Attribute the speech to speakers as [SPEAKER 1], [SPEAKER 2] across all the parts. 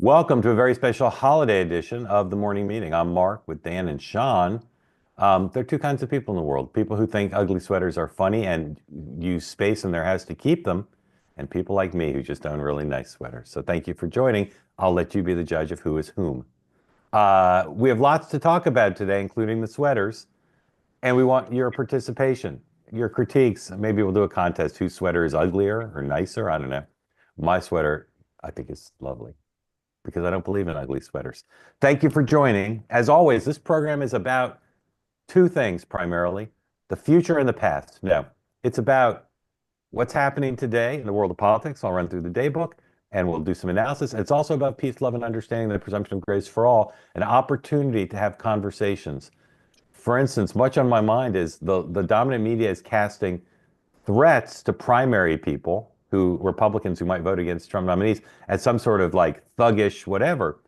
[SPEAKER 1] Welcome to a very special holiday edition of the Morning Meeting. I'm Mark with Dan and Sean. There are two kinds of people in the world. People who think ugly sweaters are funny and use space in their house to keep them, and people like me who just own really nice sweaters. So thank you for joining. I'll let you be the judge of who is whom. We have lots to talk about today, including the sweaters, and we want your participation, your critiques. Maybe we'll do a contest whose sweater is uglier or nicer. I don't know. My sweater, I think, is lovely, because I don't believe in ugly sweaters. Thank you for joining. As always, this program is about two things primarily: the future and the past. No, it's about what's happening today in the world of politics. I'll run through the daybook and we'll do some analysis. It's also about peace, love, and understanding, the presumption of grace for all, an opportunity to have conversations. For instance, much on my mind is the dominant media is casting threats to primary people, Republicans who might vote against Trump nominees, as some sort of like thuggish whatever.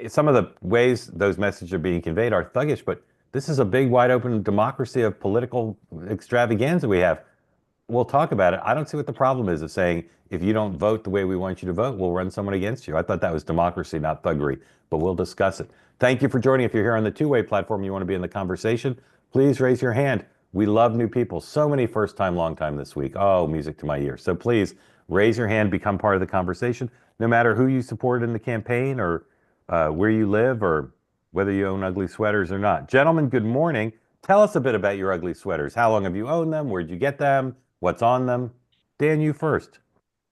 [SPEAKER 1] Some of the ways those messages are being conveyed are thuggish, but this is a big, wide open democracy of political extravaganza we have. We'll talk about it. I don't see what the problem is of saying, if you don't vote the way we want you to vote, we'll run someone against you. I thought that was democracy, not thuggery, but we'll discuss it. Thank you for joining. If you're here on the two-way platform and you want to be in the conversation, please raise your hand. We love new people. So many first time, long time this week. Oh, music to my ears. So please raise your hand, become part of the conversation, no matter who you supported in the campaign or where you live or whether you own ugly sweaters or not. Gentlemen, good morning. Tell us a bit about your ugly sweaters. How long have you owned them? Where'd you get them? What's on them? Dan, you first.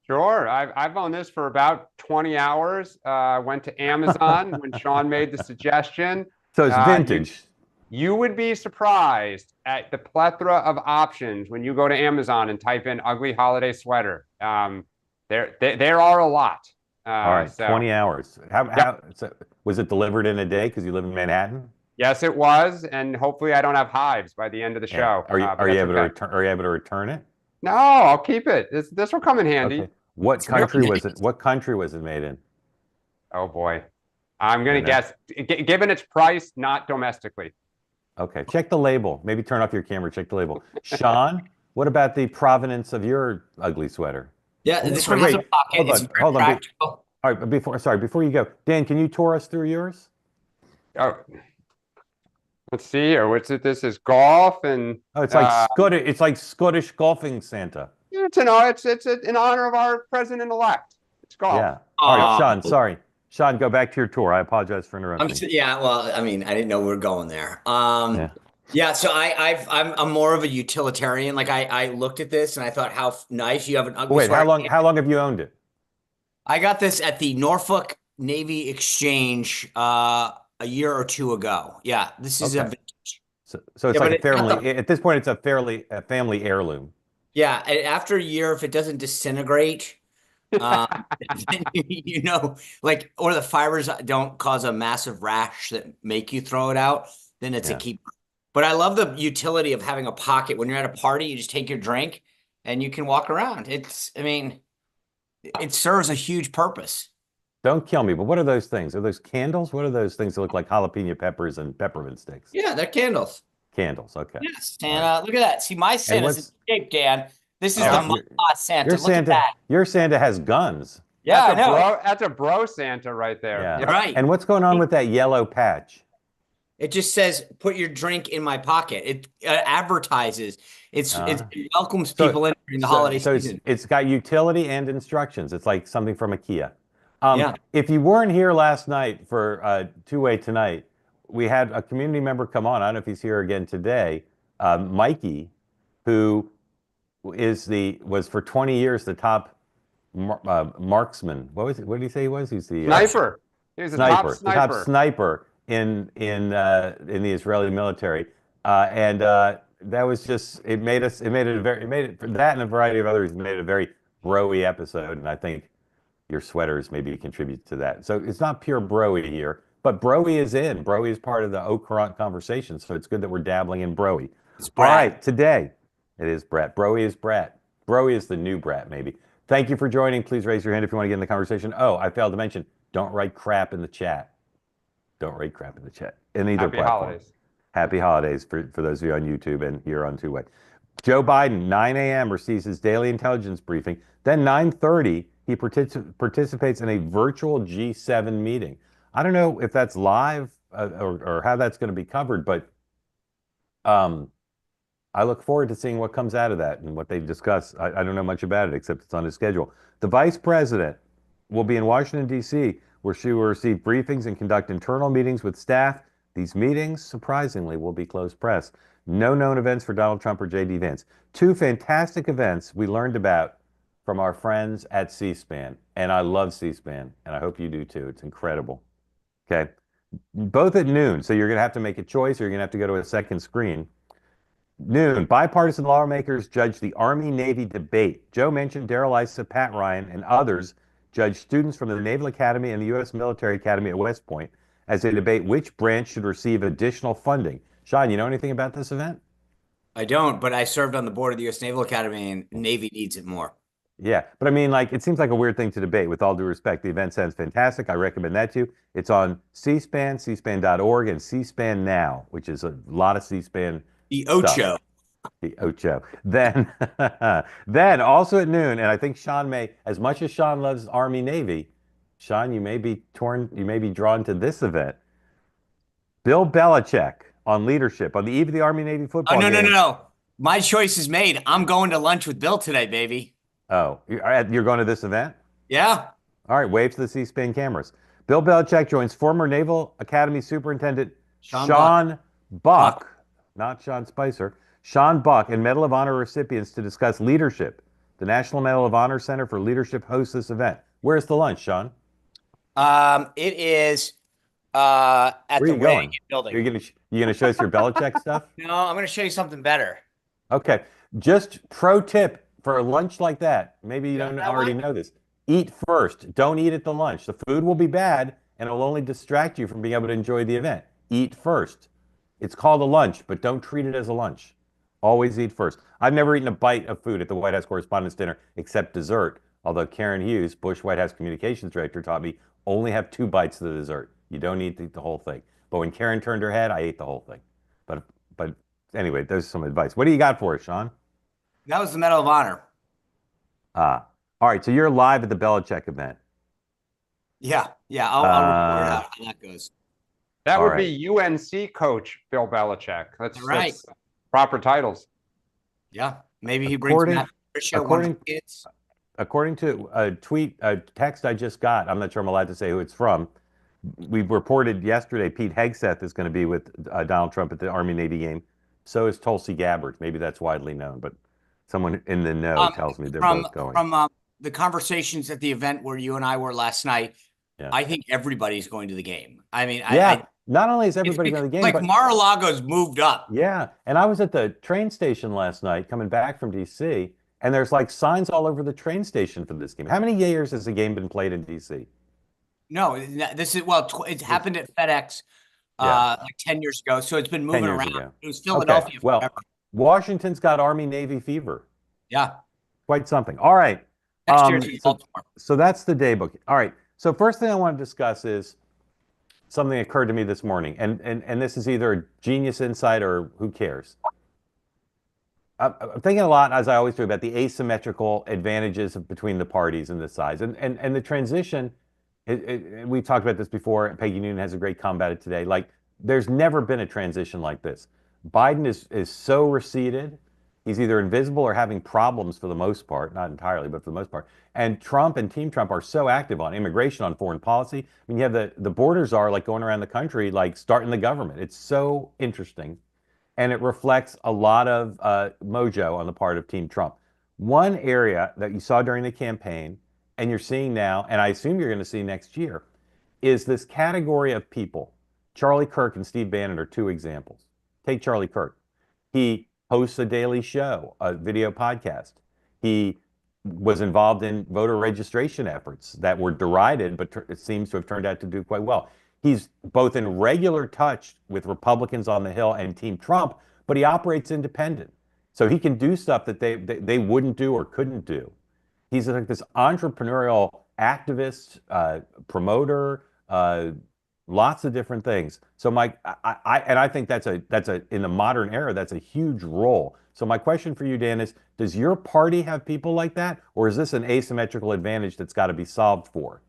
[SPEAKER 2] Sure. I've owned this for about 20 hours. Went to Amazon when Sean made the suggestion.
[SPEAKER 1] So it's vintage.
[SPEAKER 2] You would be surprised at the plethora of options when you go to Amazon and type in ugly holiday sweater. There are a lot.
[SPEAKER 1] All right, 20 hours. So was it delivered in a day because you live in Manhattan?
[SPEAKER 2] Yes, it was, and hopefully I don't have hives by the end of the show.
[SPEAKER 1] Are you able to return it?
[SPEAKER 2] No, I'll keep it. This will come in handy.
[SPEAKER 1] Okay. What country was it? What country was it made in?
[SPEAKER 2] Oh boy, I'm gonna guess. Given its price, not domestically.
[SPEAKER 1] Okay, check the label. Maybe turn off your camera. Check the label. Sean, what about the provenance of your ugly sweater?
[SPEAKER 3] Yeah, this one has a pocket. It's very practical.
[SPEAKER 1] All right, before you go, Dan, can you tour us through yours?
[SPEAKER 2] Oh, let's see here. What's it? This is golf, and
[SPEAKER 1] it's like Scottish. It's like Scottish golfing Santa.
[SPEAKER 2] It's in honor of our president-elect. It's golf.
[SPEAKER 1] Yeah. All right, Sean. Sorry, Sean. Go back to your tour. I apologize for interrupting.
[SPEAKER 3] Well, I mean, I didn't know we were going there. Yeah. So I'm more of a utilitarian. Like I looked at this and I thought, how nice you have an ugly
[SPEAKER 1] sweater. How long have you owned it?
[SPEAKER 3] I got this at the Norfolk Navy Exchange a year or two ago. Yeah, this is a vintage.
[SPEAKER 1] So it's like a family. At this point, it's a family heirloom.
[SPEAKER 3] Yeah, after a year, if it doesn't disintegrate, then, like, or the fibers don't cause a massive rash that make you throw it out, then it's a keeper. But I love the utility of having a pocket. When you're at a party, you just take your drink and you can walk around. It serves a huge purpose.
[SPEAKER 1] Don't kill me, but what are those things? Are those candles? What are those things that look like jalapeno peppers and peppermint sticks?
[SPEAKER 3] Yeah, they're candles.
[SPEAKER 1] Candles, okay.
[SPEAKER 3] Yes, Santa. Look at that. See, my Santa's in shape, Dan. This is the Mama Santa. Look at that.
[SPEAKER 1] Your Santa has guns.
[SPEAKER 2] Yeah, that's a bro Santa right there.
[SPEAKER 1] Yeah. Right. And what's going on with that yellow patch?
[SPEAKER 3] It just says, "Put your drink in my pocket." It advertises. It welcomes people in during the holiday season.
[SPEAKER 1] It's got utility and instructions. It's like something from IKEA. If you weren't here last night for Two-Way Tonight, we had a community member come on. I don't know if he's here again today. Mikey, who was for 20 years the top marksman. What did he say he was? He's the
[SPEAKER 2] sniper. He was the top sniper.
[SPEAKER 1] The top sniper in the Israeli military, and that was just for that and a variety of others. It made it a very bro-y episode, and I think your sweaters maybe contribute to that. So it's not pure bro-y here, but bro-y is in. Bro-y is part of the au courant conversation, so it's good that we're dabbling in bro-y. All right, today it is Brett. Bro-y is Brett. Bro-y is the new Brett, maybe. Thank you for joining. Please raise your hand if you want to get in the conversation. Oh, I failed to mention, don't write crap in the chat. Don't write crap in the chat. In either platform.
[SPEAKER 2] Holidays.
[SPEAKER 1] Happy holidays for those of you on YouTube and here on Two-Way. Joe Biden, 9 a.m. receives his daily intelligence briefing. Then 9:30, He participates in a virtual G7 meeting. I don't know if that's live or how that's going to be covered, but um, I look forward to seeing what comes out of that and what they discuss. I don't know much about it except it's on his schedule. The vice president will be in Washington, D.C., where she will receive briefings and conduct internal meetings with staff. These meetings, surprisingly, will be closed press. No known events for Donald Trump or J.D. Vance. Two fantastic events we learned about from our friends at C-SPAN. And I love C-SPAN, and I hope you do too. It's incredible. Okay. Both at noon. So you're going to have to make a choice or you're going to have to go to a second screen. Noon, bipartisan lawmakers judge the Army-Navy debate. Joe Manchin, Darrell Issa, Pat Ryan, and others judge students from the Naval Academy and the U.S. Military Academy at West Point as they debate which branch should receive additional funding. Sean, you know anything about this event?
[SPEAKER 3] I don't, but I served on the board of the U.S. Naval Academy, and Navy needs it more.
[SPEAKER 1] Yeah, but I mean, like, it seems like a weird thing to debate. With all due respect, the event sounds fantastic. I recommend that to you. It's on C-SPAN, cspan.org, and C-SPAN Now, which is a lot of C-SPAN
[SPEAKER 3] The
[SPEAKER 1] stuff.
[SPEAKER 3] Ocho.
[SPEAKER 1] The Ocho. Then, then also at noon, and I think Sean may, as much as Sean loves Army Navy, Sean, you may be drawn to this event. Bill Belichick on leadership on the eve of the Army Navy
[SPEAKER 3] Oh,
[SPEAKER 1] football
[SPEAKER 3] no,
[SPEAKER 1] game.
[SPEAKER 3] no. My choice is made. I'm going to lunch with Bill today, baby.
[SPEAKER 1] Oh, you're going to this event?
[SPEAKER 3] Yeah.
[SPEAKER 1] All right, wave to the C-SPAN cameras. Bill Belichick joins former Naval Academy Superintendent Sean Buck, not Sean Spicer, Sean Buck, and Medal of Honor recipients to discuss leadership. The National Medal of Honor Center for Leadership hosts this event. Where's the lunch, Sean?
[SPEAKER 3] It is at
[SPEAKER 1] Where
[SPEAKER 3] the
[SPEAKER 1] are you going?
[SPEAKER 3] Reagan building.
[SPEAKER 1] You gonna show us your Belichick stuff?
[SPEAKER 3] No, I'm going to show you something better.
[SPEAKER 1] Okay. Just pro tip for a lunch like that. Maybe you don't already know this. Eat first. Don't eat at the lunch. The food will be bad and it'll only distract you from being able to enjoy the event. Eat first. It's called a lunch, but don't treat it as a lunch. Always eat first. I've never eaten a bite of food at the White House Correspondents' Dinner except dessert. Although Karen Hughes, Bush White House Communications Director, taught me only have 2 bites of the dessert. You don't need to eat the whole thing. But when Karen turned her head, I ate the whole thing. But anyway, there's some advice. What do you got for us, Sean?
[SPEAKER 3] That was the Medal of Honor.
[SPEAKER 1] All right. So you're live at the Belichick event.
[SPEAKER 3] Yeah. I'll report out how that goes.
[SPEAKER 2] That would be UNC coach Bill Belichick. That's proper titles.
[SPEAKER 3] Yeah. Maybe he brings Matt Patricia, one of the kids.
[SPEAKER 1] According to a text I just got, I'm not sure I'm allowed to say who it's from. We reported yesterday Pete Hegseth is going to be with Donald Trump at the Army-Navy game. So is Tulsi Gabbard. Maybe that's widely known, but someone in the know tells me they're both going.
[SPEAKER 3] From the conversations at the event where you and I were last night, I think everybody's going to the game. I mean,
[SPEAKER 1] not only is everybody going to the game,
[SPEAKER 3] but Mar-a-Lago's moved up.
[SPEAKER 1] Yeah, and I was at the train station last night coming back from D.C., and there's like signs all over the train station for this game. How many years has the game been played in D.C.?
[SPEAKER 3] No, this is it happened at FedEx like 10 years ago, so it's been moving around.
[SPEAKER 1] Ago.
[SPEAKER 3] It was Philadelphia
[SPEAKER 1] well,
[SPEAKER 3] forever.
[SPEAKER 1] Washington's got Army-Navy fever.
[SPEAKER 3] Yeah.
[SPEAKER 1] Quite something. All right.
[SPEAKER 3] Next year's Baltimore.
[SPEAKER 1] So that's the daybook. All right. So first thing I want to discuss is something that occurred to me this morning, and this is either a genius insight or who cares. I'm thinking a lot, as I always do, about the asymmetrical advantages between the parties and the sides. And the transition, we've talked about this before. Peggy Noonan has a great combat it today. Like, there's never been a transition like this. Biden is so receded. He's either invisible or having problems for the most part, not entirely, but for the most part. And Trump and Team Trump are so active on immigration, on foreign policy. I mean, you have the borders are like going around the country, like starting the government. It's so interesting. And it reflects a lot of mojo on the part of Team Trump. One area that you saw during the campaign, and you're seeing now, and I assume you're going to see next year, is this category of people. Charlie Kirk and Steve Bannon are 2 examples. Take Charlie Kirk. He hosts a daily show, a video podcast. He was involved in voter registration efforts that were derided, but it seems to have turned out to do quite well. He's both in regular touch with Republicans on the Hill and Team Trump, but he operates independent. So he can do stuff that they wouldn't do or couldn't do. He's like this entrepreneurial activist, promoter, lots of different things. So Mike, I think that's a in the modern era, that's a huge role So my question for you, Dan, is does your party have people like that, or is this an asymmetrical advantage that's got to be solved for?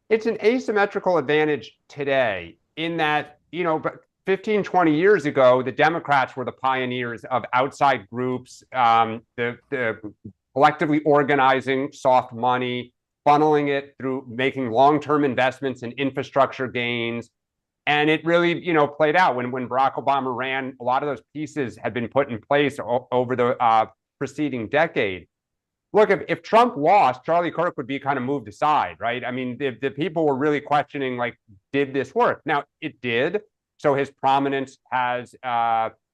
[SPEAKER 2] It's an asymmetrical advantage today in that, but 15, 20 years ago, the Democrats were the pioneers of outside groups, the collectively organizing soft money, funneling it through making long-term investments in infrastructure gains. And it really, played out when Barack Obama ran. A lot of those pieces had been put in place over the preceding decade. Look, if Trump lost, Charlie Kirk would be kind of moved aside, right? I mean, the people were really questioning, like, did this work? Now, it did. So his prominence has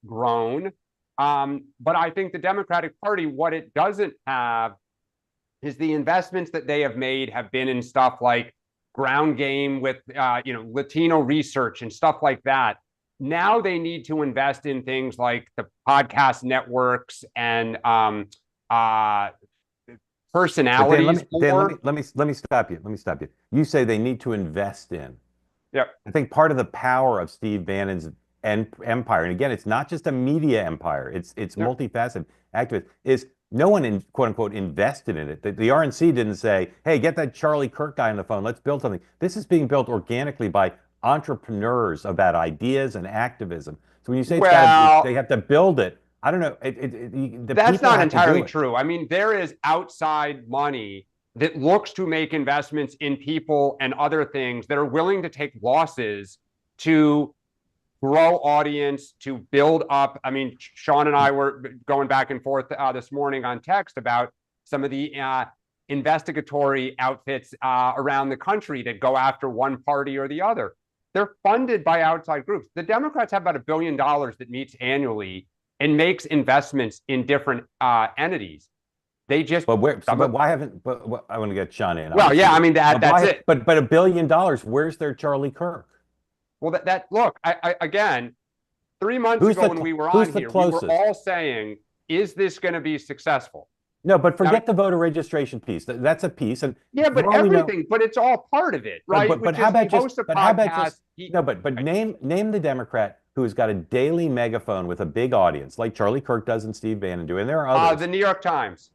[SPEAKER 2] grown. But I think the Democratic Party, what it doesn't have is the investments that they have made have been in stuff like ground game with, Latino research and stuff like that. Now they need to invest in things like the podcast networks and personalities.
[SPEAKER 1] Dan, let me stop you. Let me stop you. You say they need to invest in.
[SPEAKER 2] Yep.
[SPEAKER 1] I think part of the power of Steve Bannon's empire, and again, it's not just a media empire, it's multifaceted activist, is no one quote unquote invested in it. The RNC didn't say, hey, get that Charlie Kirk guy on the phone, let's build something. This is being built organically by entrepreneurs about ideas and activism. So when you say they have to build it, I don't know.
[SPEAKER 2] That's not entirely true. I mean, there is outside money that looks to make investments in people and other things that are willing to take losses to grow audience, to build up. I mean, Sean and I were going back and forth this morning on text about some of the investigatory outfits around the country that go after one party or the other. They're funded by outside groups. The Democrats have about $1 billion that meets annually and makes investments in different entities. They just.
[SPEAKER 1] But why haven't? But I want to get Sean in.
[SPEAKER 2] Well, yeah, I mean that's it.
[SPEAKER 1] But $1 billion. Where's their Charlie Kirk?
[SPEAKER 2] Well, look. I again, 3 months ago when we were on here, we were all saying, "Is this going to be successful?"
[SPEAKER 1] No, but forget the voter registration piece. That's a piece, and
[SPEAKER 2] yeah, but everything. But it's all part of it, right?
[SPEAKER 1] But how about just? But how about just? No, but name the Democrat who's got a daily megaphone with a big audience, like Charlie Kirk does and Steve Bannon do, and there are others.
[SPEAKER 2] The New York Times.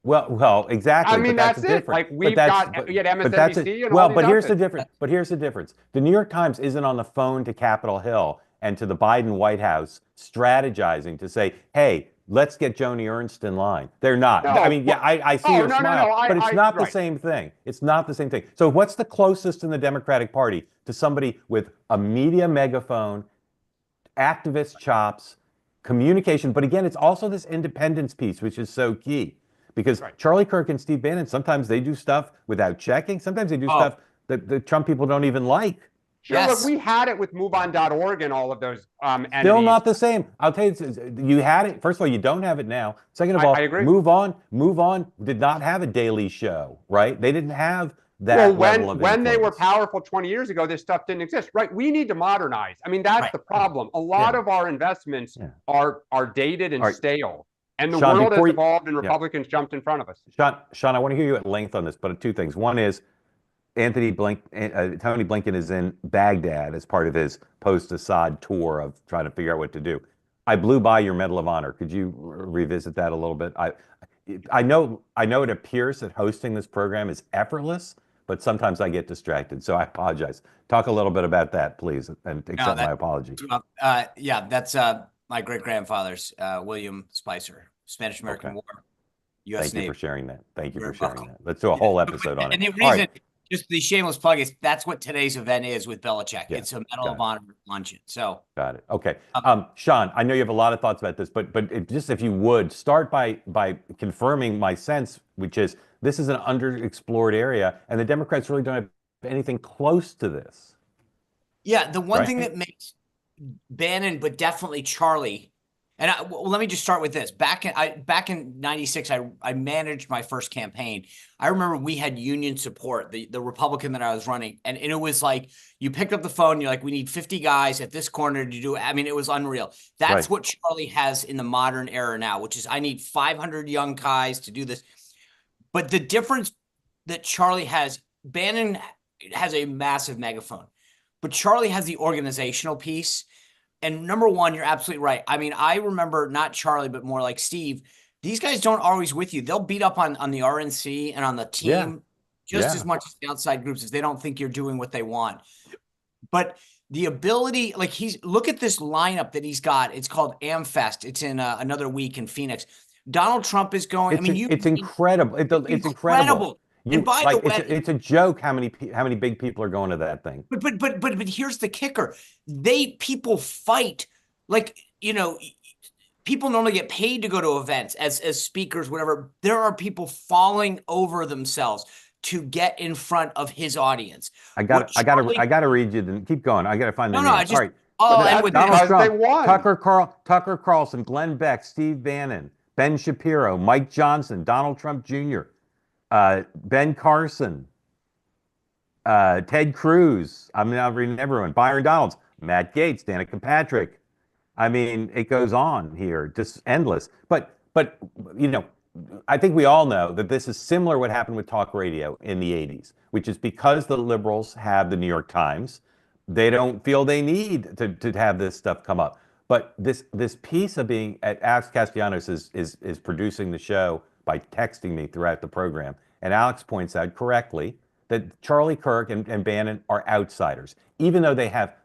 [SPEAKER 1] Well, exactly.
[SPEAKER 2] I mean, that's it. Like we had MSNBC and all these
[SPEAKER 1] but here's the difference. But here's the difference. The New York Times isn't on the phone to Capitol Hill and to the Biden White House strategizing to say, hey, let's get Joni Ernst in line. They're not.
[SPEAKER 2] No,
[SPEAKER 1] I mean, yeah, I see your smile, but it's not the same thing. It's not the same thing. So what's the closest in the Democratic Party to somebody with a media megaphone, activist chops, communication? But again, it's also this independence piece, which is so key. Because Charlie Kirk and Steve Bannon, sometimes they do stuff without checking. Sometimes they do stuff that the Trump people don't even like.
[SPEAKER 2] Sure, look, we had it with MoveOn.org and all of those entities.
[SPEAKER 1] Still not the same. I'll tell you, you had it. First of all, you don't have it now. Second of all,
[SPEAKER 2] I agree.
[SPEAKER 1] Move On did not have a daily show, right? They didn't have that level of
[SPEAKER 2] when they were powerful 20 years ago, this stuff didn't exist, right? We need to modernize. I mean, that's the problem. A lot of our investments are dated and stale. And the world has evolved and Republicans jumped in front of us.
[SPEAKER 1] Sean, I want to hear you at length on this, but two things. One is Tony Blinken is in Baghdad as part of his post-Assad tour of trying to figure out what to do. I blew by your Medal of Honor. Could you revisit that a little bit? I know it appears that hosting this program is effortless, but sometimes I get distracted, so I apologize. Talk a little bit about that, please, and accept my apology.
[SPEAKER 3] That's my great-grandfather's William Spicer, Spanish-American War, U.S. Navy.
[SPEAKER 1] Thank you for sharing that. Thank you for sharing that. Let's do a whole episode on it.
[SPEAKER 3] And the reason, just the shameless plug, is that's what today's event is with Belichick.
[SPEAKER 1] Yeah,
[SPEAKER 3] it's a Medal of Honor luncheon. So
[SPEAKER 1] got it. Okay, Sean, I know you have a lot of thoughts about this, but just if you would start by confirming my sense, which is this is an underexplored area, and the Democrats really don't have anything close to this.
[SPEAKER 3] Yeah, the one thing that makes Bannon, but definitely Charlie. And let me just start with this. Back in '96, I managed my first campaign. I remember we had union support, the Republican that I was running. And it was like, you picked up the phone, you're like, we need 50 guys at this corner to do it. I mean, it was unreal. That's what Charlie has in the modern era now, which is I need 500 young guys to do this. But the difference that Charlie has, Bannon has a massive megaphone, but Charlie has the organizational piece. And number one, you're absolutely right. I mean, I remember not Charlie, but more like Steve. These guys don't always with you. They'll beat up on the RNC and on the
[SPEAKER 1] Yeah.
[SPEAKER 3] team just as much as the outside groups if they don't think you're doing what they want. But the ability, like look at this lineup that he's got. It's called AmFest. It's in another week in Phoenix. Donald Trump is going.
[SPEAKER 1] It's incredible. It's incredible.
[SPEAKER 3] And by the way,
[SPEAKER 1] it's a joke how many big people are going to that thing.
[SPEAKER 3] But here's the kicker: people fight, like, you know, people normally get paid to go to events as speakers, whatever. There are people falling over themselves to get in front of his audience.
[SPEAKER 1] I got to read you. Keep going. I got to find the name.
[SPEAKER 3] No,
[SPEAKER 1] All right.
[SPEAKER 3] I'll end with
[SPEAKER 1] Donald
[SPEAKER 3] this.
[SPEAKER 1] Trump, Tucker Carlson, Glenn Beck, Steve Bannon, Ben Shapiro, Mike Johnson, Donald Trump Jr., Ben Carson, Ted Cruz. I'm not reading everyone. Byron Donalds, Matt Gaetz, Danica Patrick. I mean, it goes on here, just endless. But you know, I think we all know that this is similar to what happened with talk radio in the 80s, which is because the liberals have the New York Times, they don't feel they need to have this stuff come up. But this piece of being, Alex Castellanos is producing the show by texting me throughout the program. And Alex points out correctly that Charlie Kirk and Bannon are outsiders, even though they have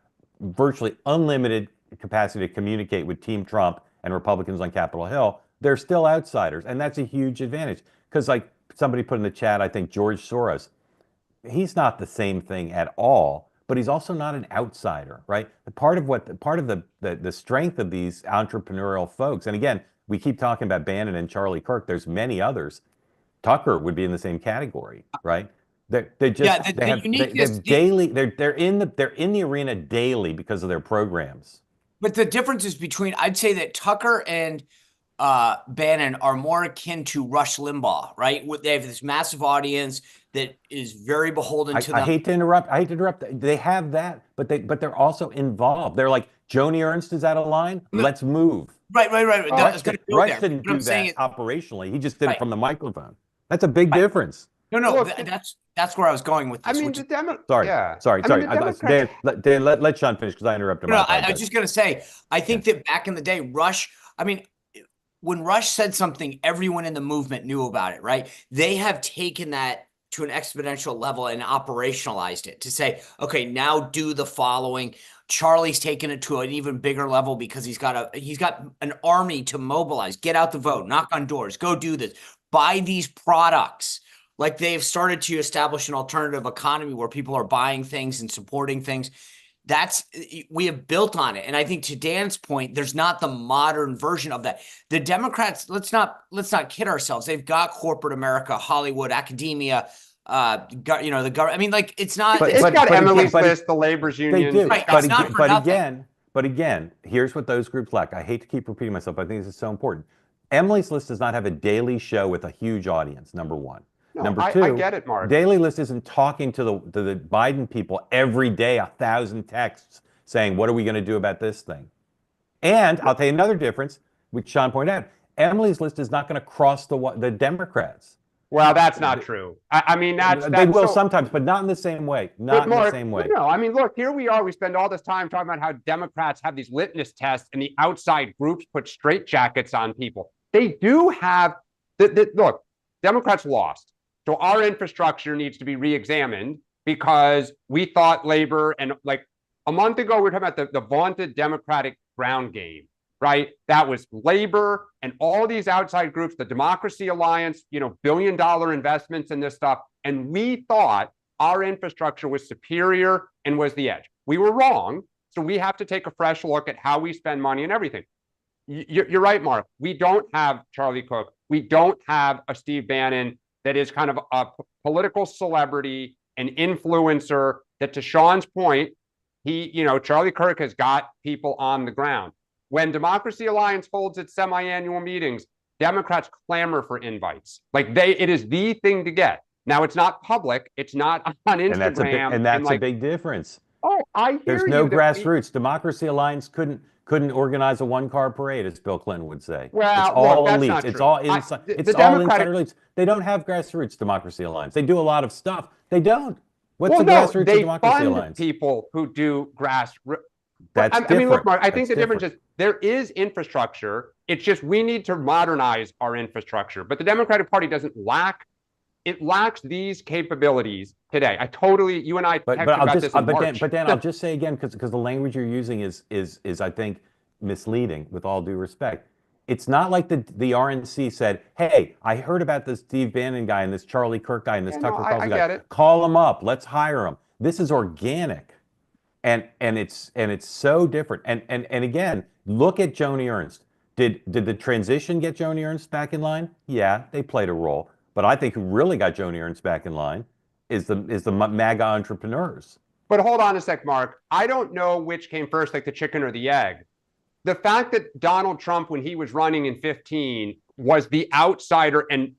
[SPEAKER 1] virtually unlimited capacity to communicate with Team Trump and Republicans on Capitol Hill. They're still outsiders, and that's a huge advantage. Because, like somebody put in the chat, I think George Soros, he's not the same thing at all, but he's also not an outsider, right? Part of the strength of these entrepreneurial folks, and again, we keep talking about Bannon and Charlie Kirk. There's many others. Tucker would be in the same category, right? They're in the arena daily because of their programs.
[SPEAKER 3] But the difference is between, I'd say that Tucker and Bannon are more akin to Rush Limbaugh, right? They have this massive audience that is very beholden to them.
[SPEAKER 1] I hate to interrupt. They have that, but they're also involved. They're like, Joni Ernst is out of line. Let's move.
[SPEAKER 3] Right.
[SPEAKER 1] Rush didn't do that operationally. He just did it from the microphone. That's a big difference.
[SPEAKER 3] No, that's where I was going with this.
[SPEAKER 2] I mean,
[SPEAKER 1] Sorry. Dan, let Sean finish because I interrupted him.
[SPEAKER 3] I was just going to say, I think that back in the day, Rush, I mean, when Rush said something, everyone in the movement knew about it, right? They have taken that to an exponential level and operationalized it to say, okay, now do the following. Charlie's taken it to an even bigger level because he's got an army to mobilize. Get out the vote, knock on doors, go do this, buy these products. Like, they've started to establish an alternative economy where people are buying things and supporting things. We have built on it. And I think, to Dan's point, there's not the modern version of that. The Democrats, let's not kid ourselves. They've got corporate America, Hollywood, academia, the government. I mean, like, it's not.
[SPEAKER 2] It's got Emily's List, the labor's union.
[SPEAKER 1] They do. Right, but again, here's what those groups lack. I hate to keep repeating myself, but I think this is so important. Emily's List does not have a daily show with a huge audience, number one.
[SPEAKER 2] No,
[SPEAKER 1] Number two,
[SPEAKER 2] I get it, Mark.
[SPEAKER 1] Daily List isn't talking to the Biden people every day, 1,000 texts saying, what are we going to do about this thing? And I'll tell you another difference, which Sean pointed out. Emily's List is not going to cross the Democrats.
[SPEAKER 2] Well, that's not true. I mean,
[SPEAKER 1] they will sometimes, but not in the same way. Not in the same way.
[SPEAKER 2] No, I mean, look, here we are. We spend all this time talking about how Democrats have these litmus tests and the outside groups put straitjackets on people. They do have look, Democrats lost. So our infrastructure needs to be re-examined because we thought labor, and like a month ago, we were talking about the vaunted Democratic ground game, right? That was labor and all these outside groups, the Democracy Alliance, billion-dollar investments in this stuff. And we thought our infrastructure was superior and was the edge. We were wrong. So we have to take a fresh look at how we spend money and everything. You're right, Mark. We don't have Charlie Cook. We don't have a Steve Bannon that is kind of a political celebrity, an influencer that, to Sean's point, Charlie Kirk has got people on the ground. When Democracy Alliance holds its semi-annual meetings, Democrats clamor for invites. It is the thing to get. Now, it's not public. It's not on Instagram.
[SPEAKER 1] And that's a big difference.
[SPEAKER 2] Oh, I hear you.
[SPEAKER 1] There's no grassroots. Democracy Alliance couldn't organize a one-car parade, as Bill Clinton would say.
[SPEAKER 2] Well,
[SPEAKER 1] it's all
[SPEAKER 2] look,
[SPEAKER 1] elites. It's all inside. It's all inside elites. They don't have grassroots Democracy Alliance. They do a lot of stuff. They don't. What's the grassroots of Democracy Alliance?
[SPEAKER 2] People who do grassroots.
[SPEAKER 1] That's
[SPEAKER 2] I mean, look,
[SPEAKER 1] different.
[SPEAKER 2] Mark, I think
[SPEAKER 1] That's
[SPEAKER 2] the difference
[SPEAKER 1] different.
[SPEAKER 2] is there is infrastructure. It's just we need to modernize our infrastructure. But the Democratic Party doesn't lack, it lacks these capabilities today. I totally, you and I
[SPEAKER 1] But
[SPEAKER 2] texted
[SPEAKER 1] I'll
[SPEAKER 2] about
[SPEAKER 1] just
[SPEAKER 2] this in
[SPEAKER 1] but
[SPEAKER 2] March.
[SPEAKER 1] Dan, I'll just say again because the language you're using is I think misleading with all due respect. It's not like the RNC said, "Hey, I heard about this Steve Bannon guy and this Charlie Kirk guy and this
[SPEAKER 2] Yeah, no,
[SPEAKER 1] Tucker
[SPEAKER 2] I
[SPEAKER 1] Carlson guy.
[SPEAKER 2] get it.
[SPEAKER 1] Call him up. Let's hire him." This is organic. And it's so different. And again, look at Joni Ernst. Did the transition get Joni Ernst back in line? Yeah, they played a role. But I think who really got Joni Ernst back in line is the MAGA entrepreneurs.
[SPEAKER 2] But hold on a sec, Mark. I don't know which came first, like the chicken or the egg. The fact that Donald Trump, when he was running in 15, was the outsider and,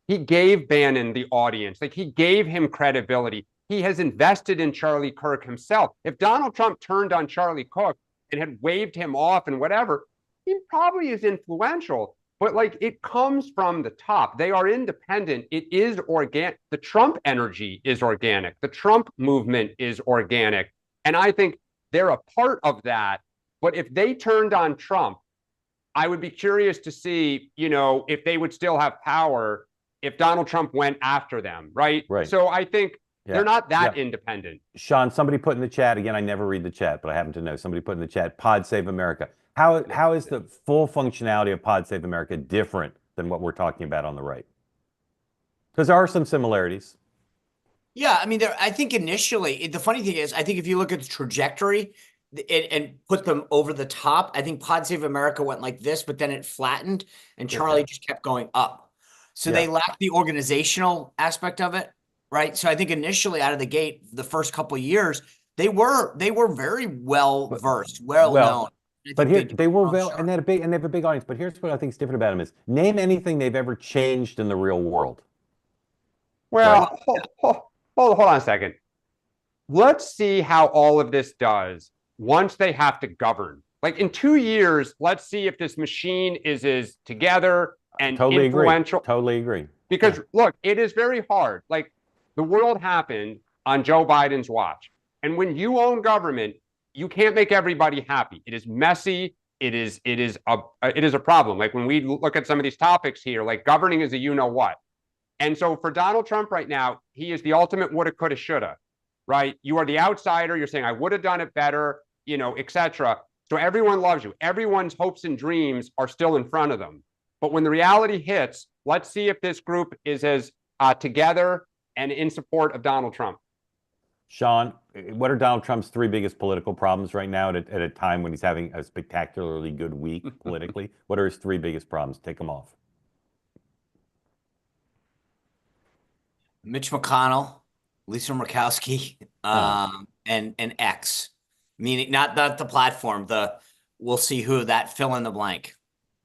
[SPEAKER 2] he gave Bannon the audience. Like he gave him credibility. He has invested in Charlie Kirk himself. If Donald Trump turned on Charlie Kirk and had waved him off and whatever, he probably is influential. But like it comes from the top. They are independent. It is organic. The Trump energy is organic. The Trump movement is organic. And I think they're a part of that. But if they turned on Trump, I would be curious to see, if they would still have power if Donald Trump went after them, right?
[SPEAKER 1] Right.
[SPEAKER 2] So I think
[SPEAKER 1] Yeah.
[SPEAKER 2] they're not that
[SPEAKER 1] Yeah.
[SPEAKER 2] independent.
[SPEAKER 1] Sean, somebody put in the chat, again, I never read the chat, but I happen to know. Somebody put in the chat, Pod Save America. How is the full functionality of Pod Save America different than what we're talking about on the right? Because there are some similarities.
[SPEAKER 3] Yeah, I mean, I think initially, the funny thing is, I think if you look at the trajectory and put them over the top, I think Pod Save America went like this, but then it flattened and Charlie just kept going up. So they lacked the organizational aspect of it, right? So I think initially out of the gate, the first couple of years, they were very well versed, well known.
[SPEAKER 1] But here they were well, and they have a big audience. But here's what I think is different about them is name anything they've ever changed in the real world.
[SPEAKER 2] Well, hold on a second. Let's see how all of this does once they have to govern. Like in 2 years, let's see if this machine is as together and influential.
[SPEAKER 1] Totally agree.
[SPEAKER 2] Because look, it is very hard. Like the world happened on Joe Biden's watch. And when you own government, you can't make everybody happy. It is messy. It is a problem. Like when we look at some of these topics here, like governing is a you-know-what. And so for Donald Trump right now, he is the ultimate woulda, coulda, shoulda, right? You are the outsider. You're saying, I would have done it better, et cetera. So everyone loves you. Everyone's hopes and dreams are still in front of them. But when the reality hits, let's see if this group is as together and in support of Donald Trump.
[SPEAKER 1] Sean, what are Donald Trump's 3 biggest political problems right now at a time when he's having a spectacularly good week politically? What are his 3 biggest problems? Take them off.
[SPEAKER 3] Mitch McConnell, Lisa Murkowski, and X, meaning not the platform. We'll see who that fill in the blank.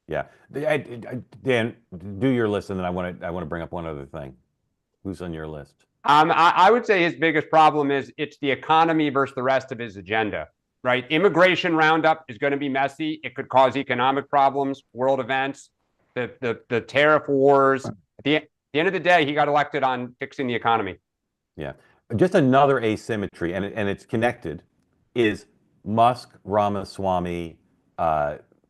[SPEAKER 1] Yeah, Dan, do your list, and then I want to bring up one other thing. Who's on your list?
[SPEAKER 2] I would say his biggest problem is it's the economy versus the rest of his agenda, right? Immigration roundup is going to be messy. It could cause economic problems, world events, the tariff wars. At the end of the day, he got elected on fixing the economy.
[SPEAKER 1] Yeah, just another asymmetry, and it's connected, is Musk, Ramaswamy,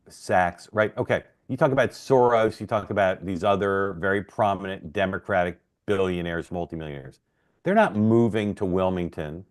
[SPEAKER 1] Sachs, right? Okay, you talk about Soros, you talk about these other very prominent Democratic billionaires, multimillionaires. They're not moving to Wilmington.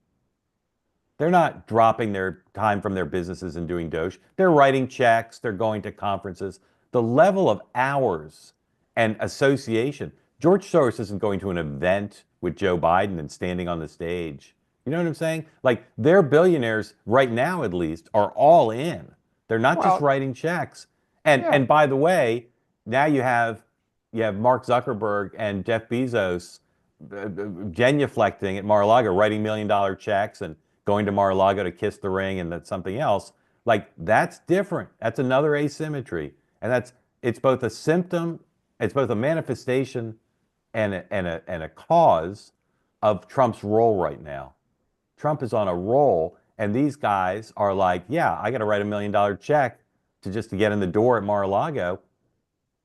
[SPEAKER 1] They're not dropping their time from their businesses and doing Doge. They're writing checks. They're going to conferences. The level of hours and association. George Soros isn't going to an event with Joe Biden and standing on the stage. You know what I'm saying? Like their billionaires right now, at least, are all in. They're not just writing checks. And by the way, now you have Mark Zuckerberg and Jeff Bezos genuflecting at Mar-a-Lago, writing $1 million checks and going to Mar-a-Lago to kiss the ring, and that's something else. Like that's different. That's another asymmetry, and it's both a symptom, it's both a manifestation, and a cause of Trump's role right now. Trump is on a roll, and these guys are like, yeah, I got to write $1 million check to get in the door at Mar-a-Lago.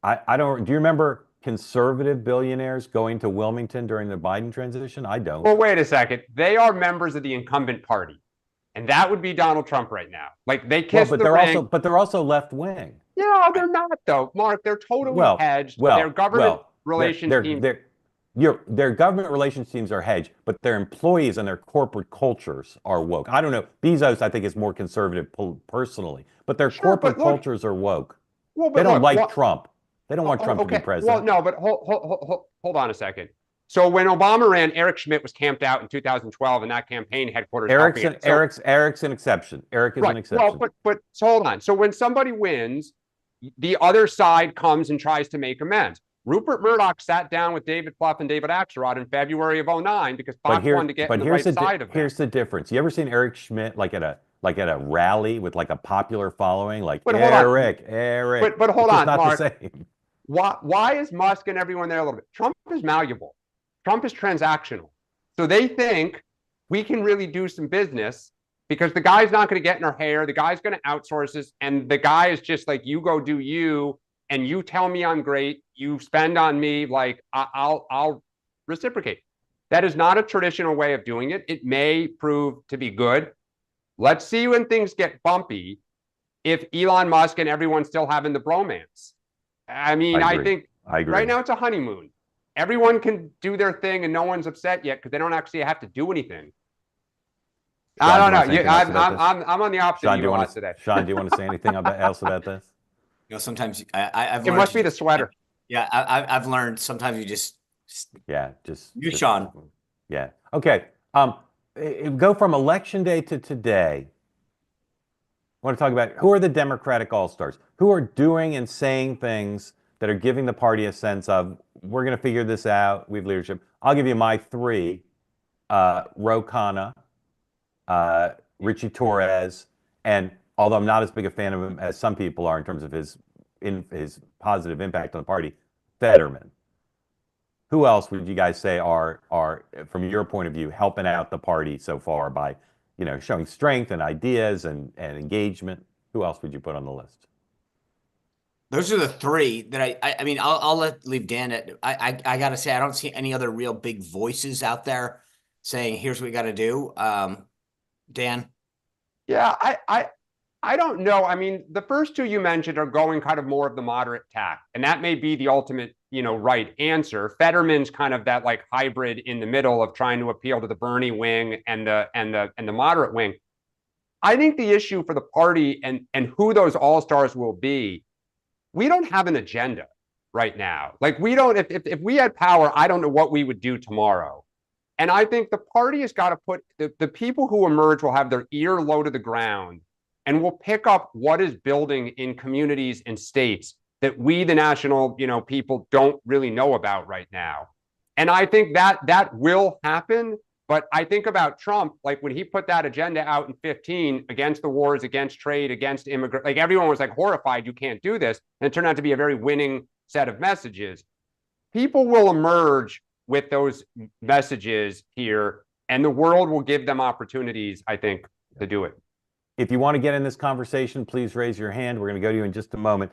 [SPEAKER 1] I don't. Do you remember conservative billionaires going to Wilmington during the Biden transition? I don't.
[SPEAKER 2] Well, wait a second. They are members of the incumbent party. And that would be Donald Trump right now. Like they
[SPEAKER 1] Well,
[SPEAKER 2] kissed
[SPEAKER 1] but
[SPEAKER 2] the
[SPEAKER 1] they're
[SPEAKER 2] ring.
[SPEAKER 1] also but they're also left wing.
[SPEAKER 2] Yeah, they're not though, Mark. They're totally
[SPEAKER 1] Well,
[SPEAKER 2] hedged. Their
[SPEAKER 1] well,
[SPEAKER 2] government
[SPEAKER 1] well,
[SPEAKER 2] relations team.
[SPEAKER 1] their government relations teams are hedged, but their employees and their corporate cultures are woke. I don't know. Bezos, I think, is more conservative personally, but their
[SPEAKER 2] Sure,
[SPEAKER 1] corporate
[SPEAKER 2] but look,
[SPEAKER 1] cultures are woke.
[SPEAKER 2] well,
[SPEAKER 1] They
[SPEAKER 2] but
[SPEAKER 1] don't
[SPEAKER 2] look,
[SPEAKER 1] like Trump. They don't want Trump to be
[SPEAKER 2] okay. Well,
[SPEAKER 1] president.
[SPEAKER 2] no, but hold on a second. So when Obama ran, Eric Schmidt was camped out in 2012 in that campaign headquarters.
[SPEAKER 1] Eric's an exception. Eric is an
[SPEAKER 2] Right. Well,
[SPEAKER 1] exception.
[SPEAKER 2] but so hold on. So when somebody wins, the other side comes and tries to make amends. Rupert Murdoch sat down with David Plouffe and David Axelrod in February of 2009 because Fox wanted to get on the right side of that.
[SPEAKER 1] Here's the difference. You ever seen Eric Schmidt like at a rally with like a popular following, like
[SPEAKER 2] But
[SPEAKER 1] Eric?
[SPEAKER 2] But hold
[SPEAKER 1] it's
[SPEAKER 2] on,
[SPEAKER 1] not
[SPEAKER 2] Mark.
[SPEAKER 1] the same.
[SPEAKER 2] Why is Musk and everyone there a little bit? Trump is malleable. Trump is transactional. So they think we can really do some business because the guy's not going to get in our hair. The guy's going to outsource us. And the guy is just like, you go do you, and you tell me I'm great. You spend on me, like I'll reciprocate. That is not a traditional way of doing it. It may prove to be good. Let's see when things get bumpy if Elon Musk and everyone's still having the bromance. I mean, I think right now it's a honeymoon. Everyone can do their thing and no one's upset yet because they don't actually have to do anything.
[SPEAKER 1] Sean,
[SPEAKER 2] I don't know.
[SPEAKER 1] I'm
[SPEAKER 2] on the opposite
[SPEAKER 1] Sean,
[SPEAKER 2] of you today.
[SPEAKER 1] Sean, do you want to say anything else about this?
[SPEAKER 3] You know, sometimes I've
[SPEAKER 2] it must be the sweater.
[SPEAKER 3] Yeah, I've learned sometimes you just Sean.
[SPEAKER 1] Yeah. Okay. Go from election day to today. I want to talk about who are the Democratic all-stars, who are doing and saying things that are giving the party a sense of, we're going to figure this out. We have leadership. I'll give you my three, Ro Khanna, Richie Torres, and although I'm not as big a fan of him as some people are in terms of his positive impact on the party, Fetterman. Who else would you guys say are from your point of view helping out the party so far by, showing strength and ideas and engagement? Who else would you put on the list?
[SPEAKER 3] Those are the three that I mean, I'll leave Dan at. I gotta say I don't see any other real big voices out there saying here's what we got to do. Dan.
[SPEAKER 2] Yeah, I don't know. I mean, the first two you mentioned are going kind of more of the moderate tack, and that may be the ultimate, right answer. Fetterman's kind of that like hybrid in the middle of trying to appeal to the Bernie wing and the moderate wing. I think the issue for the party and who those all-stars will be, we don't have an agenda right now. Like we don't, if we had power, I don't know what we would do tomorrow. And I think the party has got to put the people who emerge will have their ear low to the ground and will pick up what is building in communities and states that we, the national, people don't really know about right now. And I think that will happen. But I think about Trump, like when he put that agenda out in 2015 against the wars, against trade, against immigrant, like everyone was like horrified, you can't do this. And it turned out to be a very winning set of messages. People will emerge with those messages here, and the world will give them opportunities, I think, to do it.
[SPEAKER 1] If you want to get in this conversation, please raise your hand. We're going to go to you in just a moment.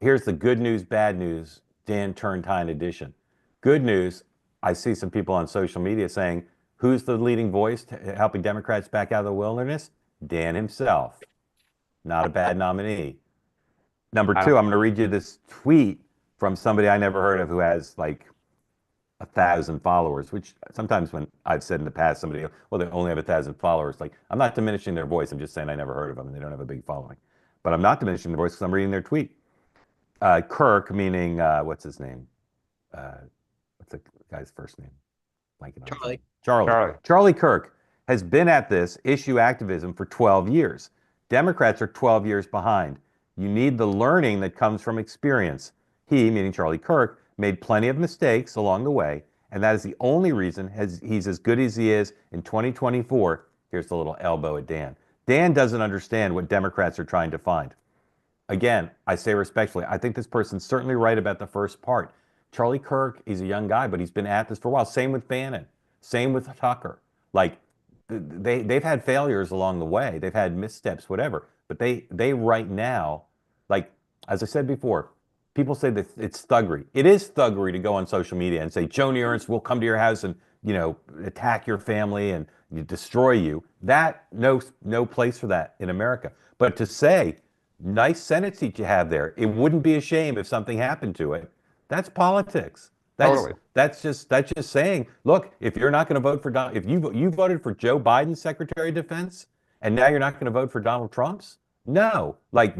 [SPEAKER 1] Here's the good news, bad news, Dan Turrentine edition. Good news, I see some people on social media saying, who's the leading voice helping Democrats back out of the wilderness? Dan himself. Not a bad nominee. Number two, I'm going to read you this tweet from somebody I never heard of who has like 1,000 followers, which sometimes when I've said in the past, somebody, well, they only have 1,000 followers. Like, I'm not diminishing their voice. I'm just saying I never heard of them and they don't have a big following. But I'm not diminishing their voice because I'm reading their tweet. Kirk, meaning, what's his name? What's the guy's first name? Charlie Kirk has been at this issue activism for 12 years. Democrats are 12 years behind. You need the learning that comes from experience. He, meaning Charlie Kirk, made plenty of mistakes along the way, and that is the only reason he's as good as he is in 2024. Here's the little elbow at Dan. Dan doesn't understand what Democrats are trying to find. Again, I say respectfully, I think this person's certainly right about the first part. Charlie Kirk, he's a young guy, but he's been at this for a while. Same with Bannon. Same with Tucker. Like, they've had failures along the way. They've had missteps, whatever. But they right now, like, as I said before, people say that it's thuggery. It is thuggery to go on social media and say, Joni Ernst will come to your house and, attack your family and, you destroy you. That no place for that in America. But to say, nice Senate seat you have there, it wouldn't be a shame if something happened to it. That's politics.
[SPEAKER 2] Totally.
[SPEAKER 1] That's just saying, look, if you're not going to vote for if you voted for Joe Biden's Secretary of Defense, and now you're not going to vote for Donald Trump's, no, like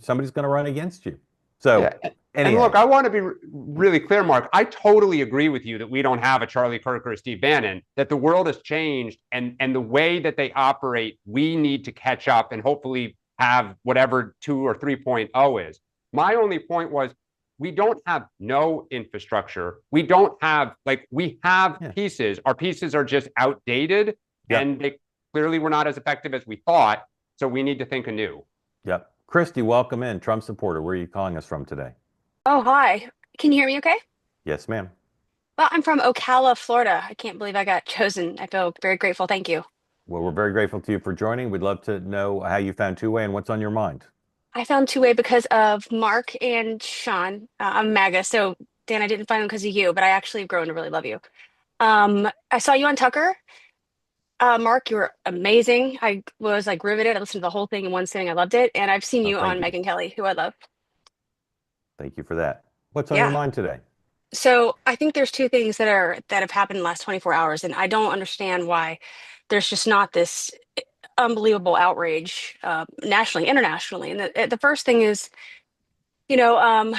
[SPEAKER 1] somebody's going to run against you. So
[SPEAKER 2] yeah. And
[SPEAKER 1] anyhow.
[SPEAKER 2] look, I want to be really clear, Mark. I totally agree with you that we don't have a Charlie Kirk or a Steve Bannon, that the world has changed, and the way that they operate, we need to catch up and hopefully have whatever 2 or 3.0 is. My only point was, we don't have no infrastructure. We don't have, we have pieces. Our pieces are just outdated, and they clearly were not as effective as we thought. So we need to think anew.
[SPEAKER 1] Yep. Christy, welcome in. Trump supporter. Where are you calling us from today?
[SPEAKER 4] Oh, hi. Can you hear me okay?
[SPEAKER 1] Yes, ma'am.
[SPEAKER 4] Well, I'm from Ocala, Florida. I can't believe I got chosen. I feel very grateful. Thank you.
[SPEAKER 1] Well, we're very grateful to you for joining. We'd love to know how you found Two-Way and what's on your mind.
[SPEAKER 4] I found Two-Way because of Mark and Sean. I'm MAGA, so Dan, I didn't find them because of you, but I actually have grown to really love you. I saw you on Tucker. Mark, you were amazing. I was riveted. I listened to the whole thing in one sitting. I loved it. And I've seen you on Megyn Kelly, who I love.
[SPEAKER 1] Thank you for that. What's on your mind today?
[SPEAKER 4] So I think there's two things that have happened in the last 24 hours, and I don't understand why there's just not this unbelievable outrage nationally, internationally. And the first thing is, this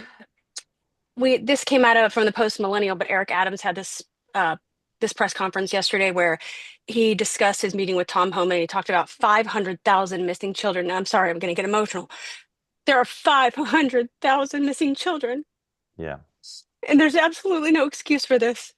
[SPEAKER 4] came out from the Post Millennial, but Eric Adams had this press conference yesterday where he discussed his meeting with Tom Homan. He talked about 500,000 missing children. And I'm sorry, I'm going to get emotional. There are 500,000 missing children.
[SPEAKER 1] Yeah.
[SPEAKER 4] And there's absolutely no excuse for this.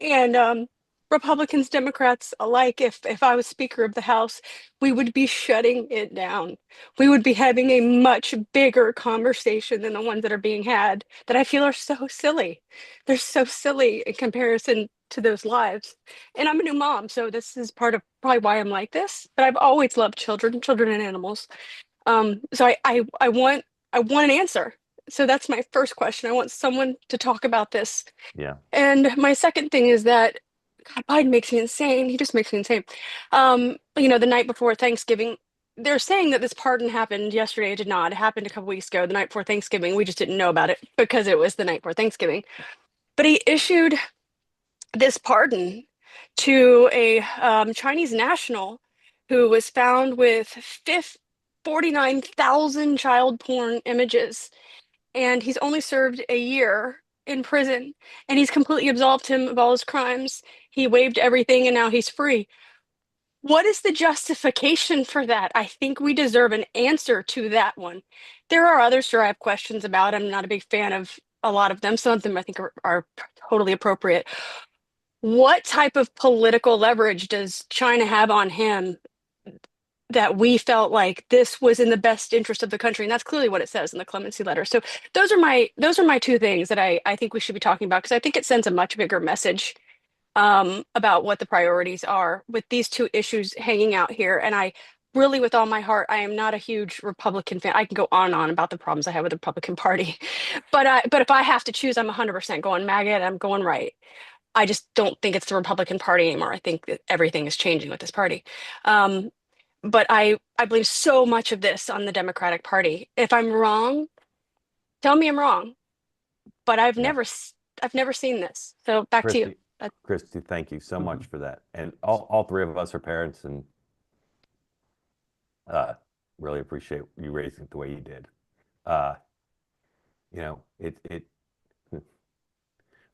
[SPEAKER 4] And Republicans, Democrats alike, if I was Speaker of the House, we would be shutting it down. We would be having a much bigger conversation than the ones that are being had that I feel are so silly. They're so silly in comparison to those lives. And I'm a new mom, so this is part of probably why I'm like this. But I've always loved children and animals. So I want an answer. So that's my first question. I want someone to talk about this.
[SPEAKER 1] Yeah.
[SPEAKER 4] And my second thing is that, God, Biden makes me insane. He just makes me insane. The night before Thanksgiving, they're saying that this pardon happened yesterday. It did not. It happened a couple weeks ago, the night before Thanksgiving. We just didn't know about it because it was the night before Thanksgiving. But he issued this pardon to a Chinese national who was found with 49,000 child porn images. And he's only served a year in prison, and he's completely absolved him of all his crimes. He waived everything, and now he's free. What is the justification for that? I think we deserve an answer to that one. There are others sure I have questions about. I'm not a big fan of a lot of them. Some of them I think are totally appropriate. What type of political leverage does China have on him that we felt like this was in the best interest of the country? And that's clearly what it says in the clemency letter. So those are my two things that I think we should be talking about, because I think it sends a much bigger message about what the priorities are with these two issues hanging out here. And I really, with all my heart, I am not a huge Republican fan. I can go on and on about the problems I have with the Republican Party, but if I have to choose, I'm 100% going MAGA, and I'm going right. I just don't think it's the Republican Party anymore. I think that everything is changing with this party. But I believe so much of this on the Democratic Party. If I'm wrong, tell me I'm wrong. But I've never seen this. So back to you.
[SPEAKER 1] Christy, thank you so much for that. And all three of us are parents, and really appreciate you raising it the way you did. It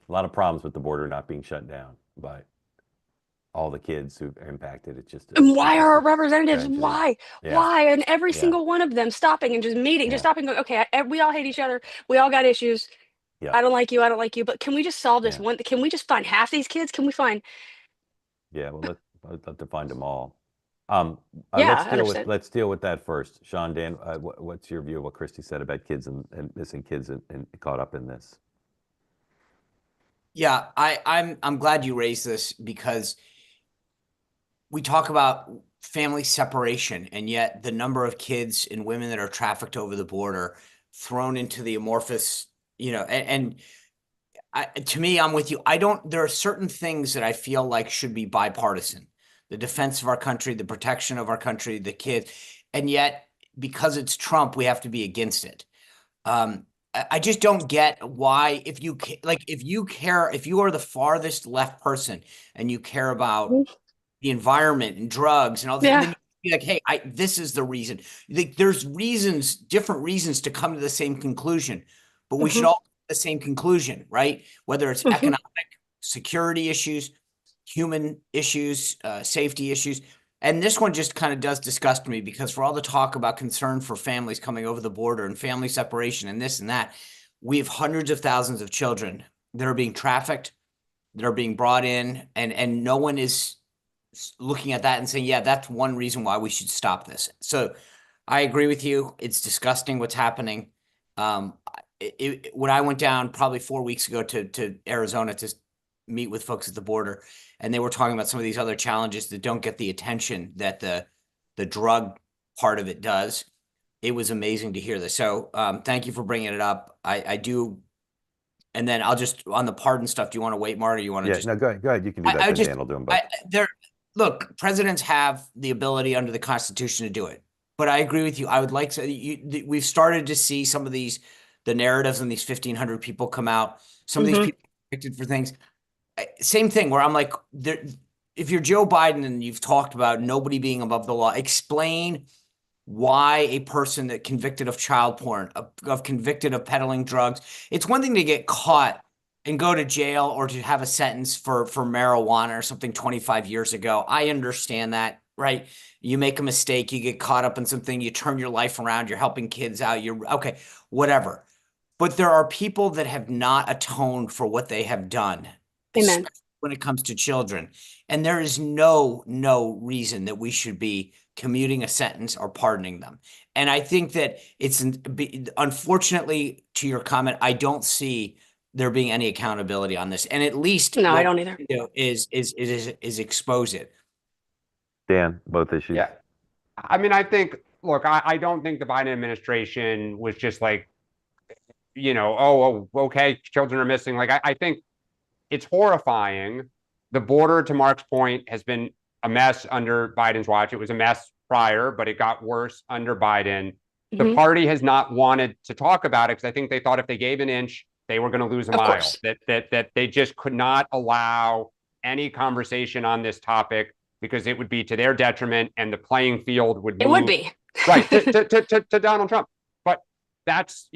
[SPEAKER 1] a lot of problems with the border not being shut down by all the kids who've impacted. It's just
[SPEAKER 4] and why are our representatives
[SPEAKER 1] tragedy.
[SPEAKER 4] why and every single one of them stopping and just meeting, just stopping, going, okay, we all hate each other, we all got issues. I don't like you, but can we just solve this one? Can we just find half these kids? Can we find
[SPEAKER 1] well, let's have to find them all. Let's deal with that first. Sean, Dan, what's your view of what Christy said about kids and missing kids and caught up in this?
[SPEAKER 3] Yeah, I'm glad you raised this, because we talk about family separation, and yet the number of kids and women that are trafficked over the border, thrown into the amorphous, to me, I'm with you. There are certain things that I feel like should be bipartisan. the defense of our country, the protection of our country, the kids. And yet, because it's Trump, we have to be against it. I just don't get why, if you care, if you are the farthest left person and you care about the environment and drugs and all that,
[SPEAKER 4] Yeah.
[SPEAKER 3] then you be like, hey, this is the reason. There's reasons, different reasons to come to the same conclusion, but we should all come to the same conclusion, right? Whether it's economic, security issues, human issues, safety issues. And this one just kind of does disgust me, because for all the talk about concern for families coming over the border and family separation and this and that, we have hundreds of thousands of children that are being trafficked, that are being brought in, and no one is looking at that and saying, yeah, that's one reason why we should stop this. So I agree with you. It's disgusting what's happening. When I went down probably 4 weeks ago to Arizona to meet with folks at the border, and they were talking about some of these other challenges that don't get the attention that the drug part of it does. It was amazing to hear this. So thank you for bringing it up. I do. And then I'll just, on the pardon stuff, do you want to wait, Marty? You want to
[SPEAKER 1] no, go ahead. You can do that. Then Dan will do them both.
[SPEAKER 3] Look, presidents have the ability under the Constitution to do it. But I agree with you. I would like to, we've started to see some of the narratives and these 1,500 people come out. Some of these people convicted for things. Same thing where I'm like, if you're Joe Biden and you've talked about nobody being above the law, explain why a person that convicted of child porn, of convicted of peddling drugs, it's one thing to get caught and go to jail or to have a sentence for marijuana or something 25 years ago. I understand that, right? You make a mistake, you get caught up in something, you turn your life around, you're helping kids out, you're okay, whatever. But there are people that have not atoned for what they have done.
[SPEAKER 4] Amen.
[SPEAKER 3] When it comes to children. And there is no reason that we should be commuting a sentence or pardoning them. And I think that it's, unfortunately, to your comment, I don't see there being any accountability on this. And at least
[SPEAKER 4] No, I don't either.
[SPEAKER 3] Is expose it.
[SPEAKER 1] Dan, both issues.
[SPEAKER 2] Yeah. I mean, I think, look, I don't think the Biden administration was just like, okay, children are missing. Like, I think it's horrifying. The border, to Mark's point, has been a mess under Biden's watch. It was a mess prior, but it got worse under Biden. The party has not wanted to talk about it because I think they thought if they gave an inch, they were going to lose a mile. That they just could not allow any conversation on this topic because it would be to their detriment and the playing field would move.
[SPEAKER 4] It would be.
[SPEAKER 2] Right, to Donald Trump. But that's,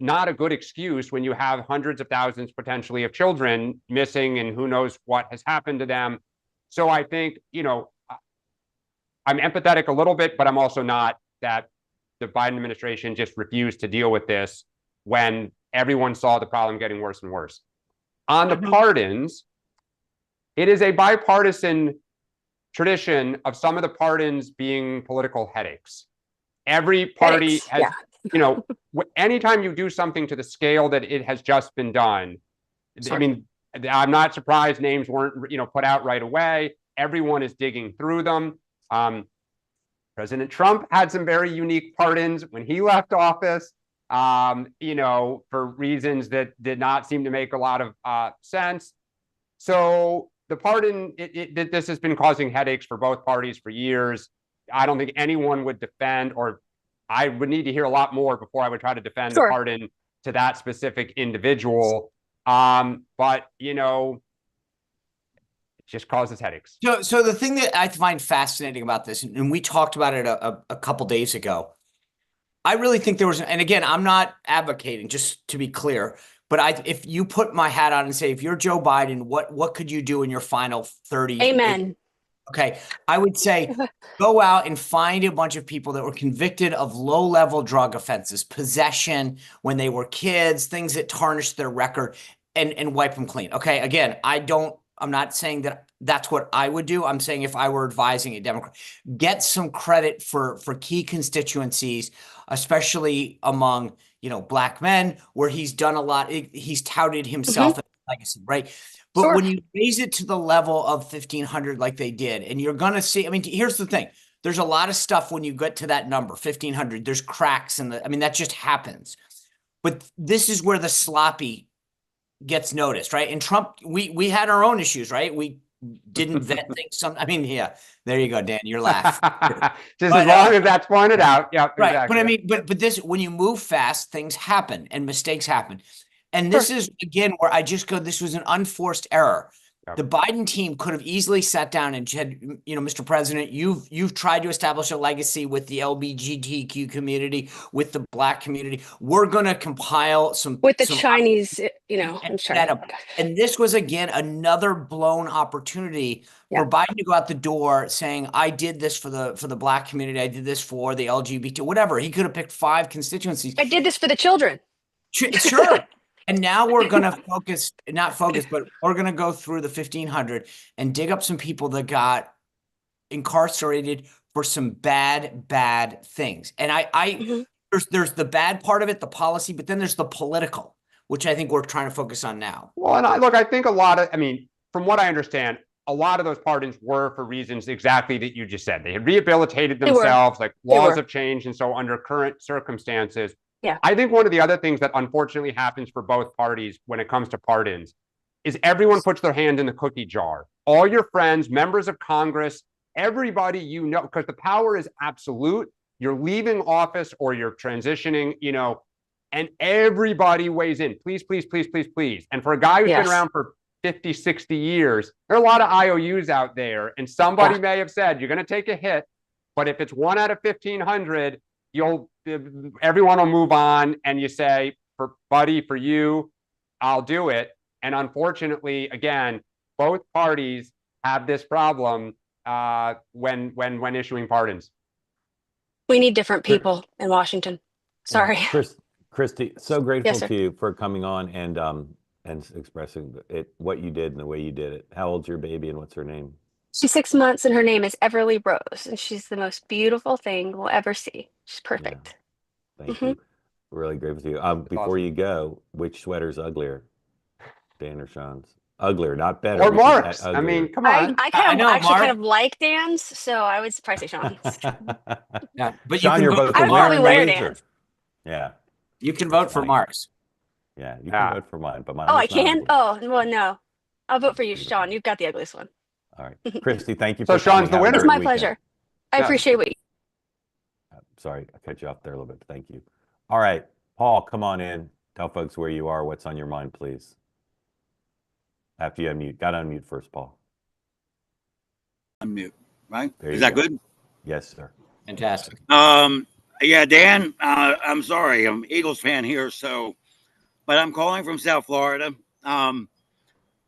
[SPEAKER 2] not a good excuse when you have hundreds of thousands potentially of children missing and who knows what has happened to them. So I think, I'm empathetic a little bit, but I'm also not, that the Biden administration just refused to deal with this when everyone saw the problem getting worse and worse. On the pardons, it is a bipartisan tradition of some of the pardons being political headaches. Every party has, anytime you do something to the scale that it has just been done, I mean, I'm not surprised names weren't, put out right away. Everyone is digging through them. President Trump had some very unique pardons when he left office, for reasons that did not seem to make a lot of sense. So the pardon, this has been causing headaches for both parties for years. I don't think anyone would defend, or I would need to hear a lot more before I would try to defend the pardon to that specific individual. But, it just causes headaches.
[SPEAKER 3] So the thing that I find fascinating about this, and we talked about it a couple days ago, I really think there was, and again, I'm not advocating, just to be clear, but if you put my hat on and say, if you're Joe Biden, what could you do in your final 30?
[SPEAKER 4] Amen.
[SPEAKER 3] Okay, I would say go out and find a bunch of people that were convicted of low-level drug offenses, possession when they were kids, things that tarnished their record, and wipe them clean. Okay, again, I'm not saying that that's what I would do. I'm saying if I were advising a Democrat, get some credit for key constituencies, especially among, Black men, where he's done a lot. He's touted himself as a legacy, right? But when you raise it to the level of 1,500 like they did, and you're going to see, I mean, here's the thing. There's a lot of stuff when you get to that number, 1,500, there's cracks in that just happens. But this is where the sloppy gets noticed, right? And Trump, we had our own issues, right? didn't vet things. I mean, yeah, there you go, Dan. You're laughing.
[SPEAKER 2] Just as long as that's pointed out. Yeah,
[SPEAKER 3] right.
[SPEAKER 2] exactly.
[SPEAKER 3] But I mean, but this, when you move fast, things happen and mistakes happen. And this is, again, where I just go, this was an unforced error.
[SPEAKER 2] Yep.
[SPEAKER 3] The Biden team could have easily sat down and said, you know, Mr. President, you've tried to establish a legacy with the LGBTQ community, with the Black community. We're going to compile some
[SPEAKER 4] with the Chinese, you know,
[SPEAKER 3] and this was, again, another blown opportunity for Biden to go out the door saying, I did this for the Black community. I did this for the LGBT, whatever. He could have picked 5 constituencies.
[SPEAKER 4] I did this for the children.
[SPEAKER 3] Sure. And now we're going to not focus, but we're going to go through the 1,500 and dig up some people that got incarcerated for some bad things. And there's the bad part of it, the policy, but then there's the political, which I think we're trying to focus on now.
[SPEAKER 2] Well, and I think from what I understand, a lot of those pardons were for reasons exactly that you just said. They had rehabilitated themselves, like laws have changed. And so under current circumstances, I think one of the other things that unfortunately happens for both parties when it comes to pardons is everyone puts their hand in the cookie jar. All your friends, members of Congress, everybody you know, because the power is absolute. You're leaving office or you're transitioning, you know, and everybody weighs in. Please, please, please, please, please. And for a guy who's been around for 50, 60 years, there are a lot of IOUs out there. And somebody may have said, you're going to take a hit, but if it's 1 out of 1,500, everyone will move on, and you say, for you, I'll do it. And unfortunately, again, both parties have this problem when issuing pardons.
[SPEAKER 4] We need different people in Washington. Sorry.
[SPEAKER 1] Christy, so grateful to you for coming on and expressing what you did and the way you did it. How old's your baby and what's her name?
[SPEAKER 4] She's 6 months and her name is Everly Rose, and she's the most beautiful thing we'll ever see. She's perfect.
[SPEAKER 1] Yeah. Thank you. We're really grateful to you. Before you go, which sweater's uglier, Dan or Sean's? Uglier, not better.
[SPEAKER 2] Or Mark's. I mean, come on.
[SPEAKER 4] I kind of like Dan's, so I would probably say Sean's.
[SPEAKER 3] But
[SPEAKER 1] Sean, you're both
[SPEAKER 4] I probably wear Dan's.
[SPEAKER 1] Yeah.
[SPEAKER 3] You can vote for Mark's.
[SPEAKER 1] Yeah, you can vote for mine, but mine.
[SPEAKER 4] Oh, I can? Oh, well, no. I'll vote for you, Sean. You've got the ugliest one.
[SPEAKER 1] All right. Christy, thank you
[SPEAKER 2] for Sean's the winner.
[SPEAKER 4] It's my pleasure. I appreciate what you.
[SPEAKER 1] Sorry, I cut you off there a little bit. Thank you. All right. Paul, come on in. Tell folks where you are. What's on your mind, please? After you unmute. Got to unmute first, Paul.
[SPEAKER 5] Unmute, right?
[SPEAKER 1] Is that good? Yes, sir.
[SPEAKER 3] Fantastic.
[SPEAKER 5] Yeah, Dan, I'm sorry. I'm an Eagles fan here, but I'm calling from South Florida.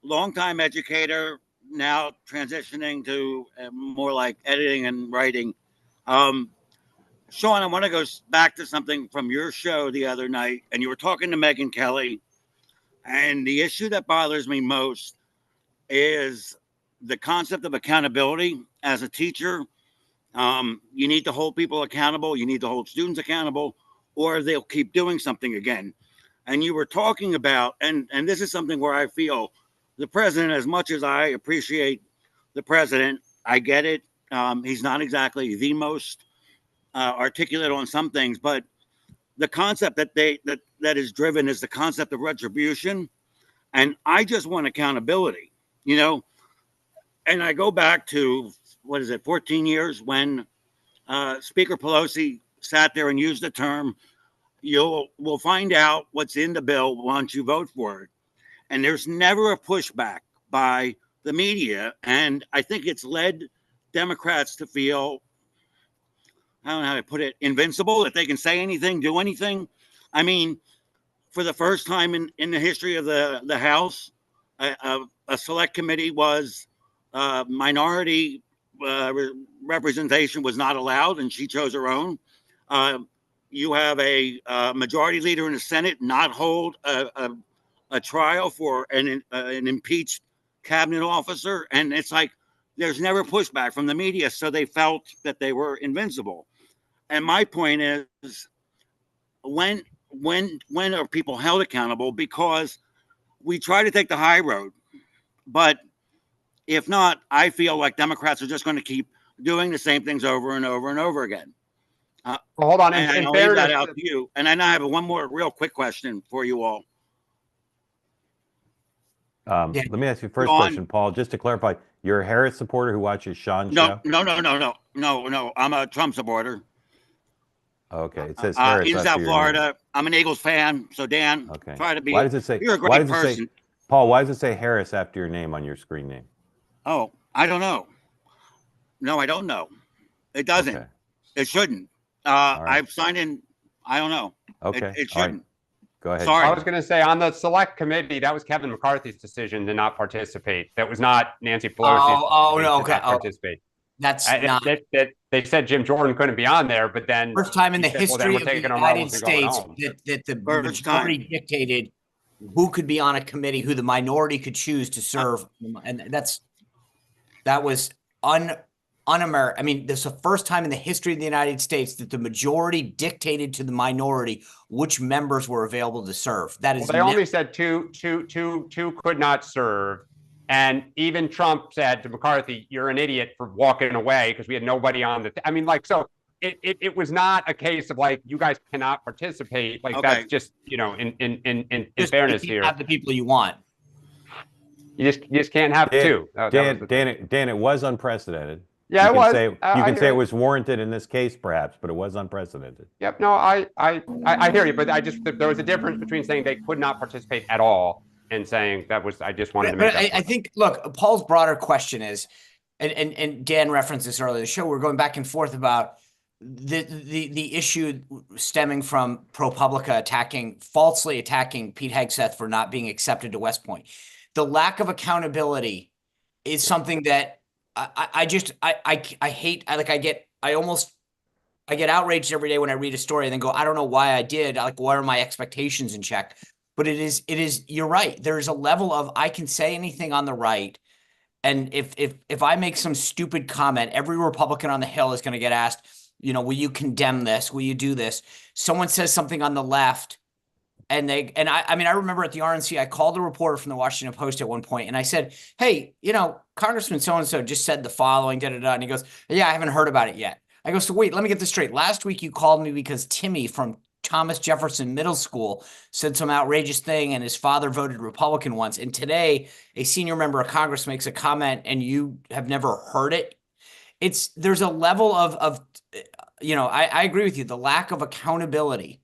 [SPEAKER 5] Longtime educator, now transitioning to more like editing and writing. Sean, I want to go back to something from your show the other night, and you were talking to Megyn Kelly, and the issue that bothers me most is the concept of accountability. As a teacher, you need to hold people accountable, you need to hold students accountable, or they'll keep doing something again. And you were talking about, and this is something where I feel the president, as much as I appreciate the president, I get it. He's not exactly the most articulate on some things, but the concept that is driven is the concept of retribution. And I just want accountability, you know. And I go back to, 14 years when Speaker Pelosi sat there and used the term, we'll find out what's in the bill once you vote for it. And there's never a pushback by the media. And I think it's led Democrats to feel, I don't know how to put it, invincible, that they can say anything, do anything. I mean, for the first time in the history of the House, a select committee was minority representation was not allowed, and she chose her own. You have a majority leader in the Senate not hold a trial for an impeached cabinet officer, and it's like there's never pushback from the media, so they felt that they were invincible. And my point is, when are people held accountable? Because we try to take the high road, but if not, I feel like Democrats are just going to keep doing the same things over and over and over again.
[SPEAKER 2] Well, hold on.
[SPEAKER 5] And I'll leave that out to you. And then I have one more real quick question for you all.
[SPEAKER 1] Let me ask you first question, Paul, just to clarify. You're a Harris supporter who watches Sean's
[SPEAKER 5] No,
[SPEAKER 1] show?
[SPEAKER 5] no. I'm a Trump supporter.
[SPEAKER 1] Okay, it says Harris
[SPEAKER 5] In
[SPEAKER 1] after
[SPEAKER 5] South
[SPEAKER 1] your
[SPEAKER 5] Florida.
[SPEAKER 1] name.
[SPEAKER 5] I'm an Eagles fan. So Dan,
[SPEAKER 1] Okay.
[SPEAKER 5] try to be.
[SPEAKER 1] Why does it say?
[SPEAKER 5] You're a
[SPEAKER 1] Why
[SPEAKER 5] great
[SPEAKER 1] does it say,
[SPEAKER 5] person.
[SPEAKER 1] Paul? Why does it say Harris after your name on your screen name?
[SPEAKER 5] Oh, I don't know. No, I don't know. It doesn't.
[SPEAKER 1] Okay.
[SPEAKER 5] It shouldn't.
[SPEAKER 1] right.
[SPEAKER 5] I've signed in. I don't know.
[SPEAKER 1] Okay.
[SPEAKER 5] It
[SPEAKER 1] All right.
[SPEAKER 5] shouldn't.
[SPEAKER 1] Go ahead.
[SPEAKER 5] Sorry.
[SPEAKER 2] I was going to say on the select committee, that was Kevin McCarthy's decision to not participate. That was not Nancy Pelosi's.
[SPEAKER 3] Oh, no, okay.
[SPEAKER 2] Not participate.
[SPEAKER 3] That's not.
[SPEAKER 2] They said Jim Jordan couldn't be on there, but then
[SPEAKER 3] first time in the
[SPEAKER 2] he said, well, then
[SPEAKER 3] history
[SPEAKER 2] we're
[SPEAKER 3] of the
[SPEAKER 2] taking
[SPEAKER 3] United
[SPEAKER 2] Rebels and going
[SPEAKER 3] States
[SPEAKER 2] home.
[SPEAKER 3] that the
[SPEAKER 5] First
[SPEAKER 3] majority
[SPEAKER 5] time.
[SPEAKER 3] dictated who could be on a committee, who the minority could choose to serve, and that was un-American. I mean, this is the first time in the history of the United States that the majority dictated to the minority which members were available to serve. That is.
[SPEAKER 2] Well, they only said two could not serve. And even Trump said to McCarthy, "You're an idiot for walking away," because we had nobody on the. I mean, like, so it was not a case of like you guys cannot participate. Like
[SPEAKER 5] Okay.
[SPEAKER 2] that's just in fairness
[SPEAKER 3] you
[SPEAKER 2] here,
[SPEAKER 3] have the people you want.
[SPEAKER 2] you just can't have two.
[SPEAKER 1] Dan, it was unprecedented.
[SPEAKER 2] Yeah, it was.
[SPEAKER 1] You can say it was warranted in this case, perhaps, but it was unprecedented.
[SPEAKER 2] Yep. No, I hear you, but there was a difference between saying they could not participate at all and saying that was. I just wanted to make.
[SPEAKER 3] But I think, look, Paul's broader question is, and Dan referenced this earlier in the show. We're going back and forth about the issue stemming from ProPublica falsely attacking Pete Hegseth for not being accepted to West Point. The lack of accountability is something that I hate. I get outraged every day when I read a story and then go, I don't know why I did. Like, what are my expectations in check? But it is, you're right. There's a level of, I can say anything on the right. And if I make some stupid comment, every Republican on the Hill is going to get asked, will you condemn this? Will you do this? Someone says something on the left. I remember at the RNC, I called a reporter from the Washington Post at one point and I said, hey, Congressman so-and-so just said the following, da-da-da. And he goes, yeah, I haven't heard about it yet. I go, so wait, let me get this straight. Last week you called me because Timmy from Thomas Jefferson Middle School said some outrageous thing and his father voted Republican once. And today a senior member of Congress makes a comment and you have never heard it. There's a level of I agree with you. The lack of accountability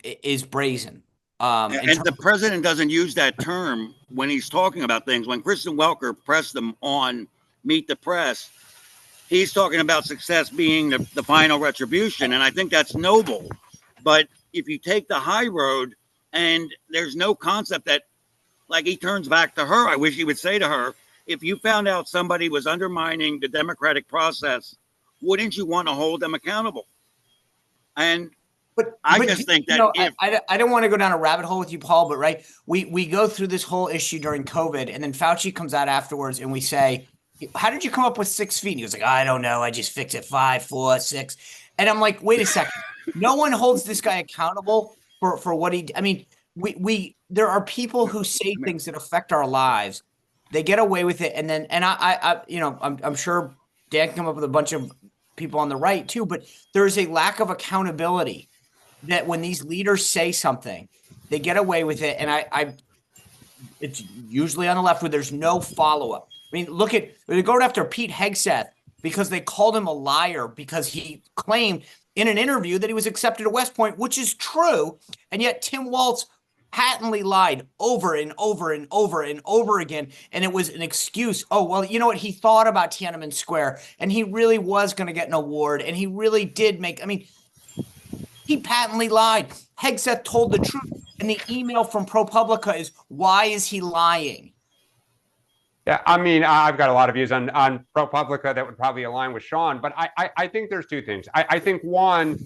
[SPEAKER 3] is brazen.
[SPEAKER 5] And the president doesn't use that term when he's talking about things. When Kristen Welker pressed them on Meet the Press, he's talking about success being the final retribution. And I think that's noble. But if you take the high road and there's no concept that, like, he turns back to her, I wish he would say to her, if you found out somebody was undermining the democratic process, wouldn't you want to hold them accountable? And I just think that
[SPEAKER 3] I don't want to go down a rabbit hole with you, Paul, but right, we go through this whole issue during COVID, and then Fauci comes out afterwards, and we say, "How did you come up with 6 feet?" And he was like, "I don't know. I just fixed it 5, 4, 6." And I'm like, "Wait a second. No one holds this guy accountable for what he. I mean, there are people who say things that affect our lives. They get away with it, and I'm sure Dan can come up with a bunch of people on the right too, but there's a lack of accountability." That when these leaders say something, they get away with it. And it's usually on the left where there's no follow-up. I mean, they're going after Pete Hegseth because they called him a liar because he claimed in an interview that he was accepted at West Point, which is true. And yet Tim Walz patently lied over and over and over and over again. And it was an excuse. Oh, well, you know what? He thought about Tiananmen Square and he really was going to get an award. And he really did he patently lied. Hegseth told the truth. And the email from ProPublica is, why is he lying?
[SPEAKER 2] Yeah, I mean, I've got a lot of views on ProPublica that would probably align with Sean, but I think there's two things. I think, one,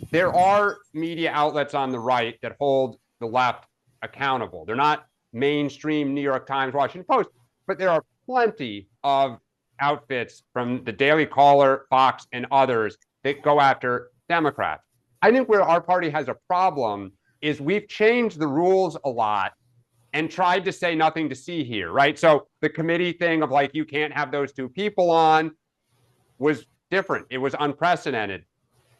[SPEAKER 2] there are media outlets on the right that hold the left accountable. They're not mainstream New York Times, Washington Post, but there are plenty of outfits from the Daily Caller, Fox, and others that go after Democrats. I think where our party has a problem is we've changed the rules a lot and tried to say nothing to see here, right? So the committee thing of like, you can't have those two people on was different. It was unprecedented.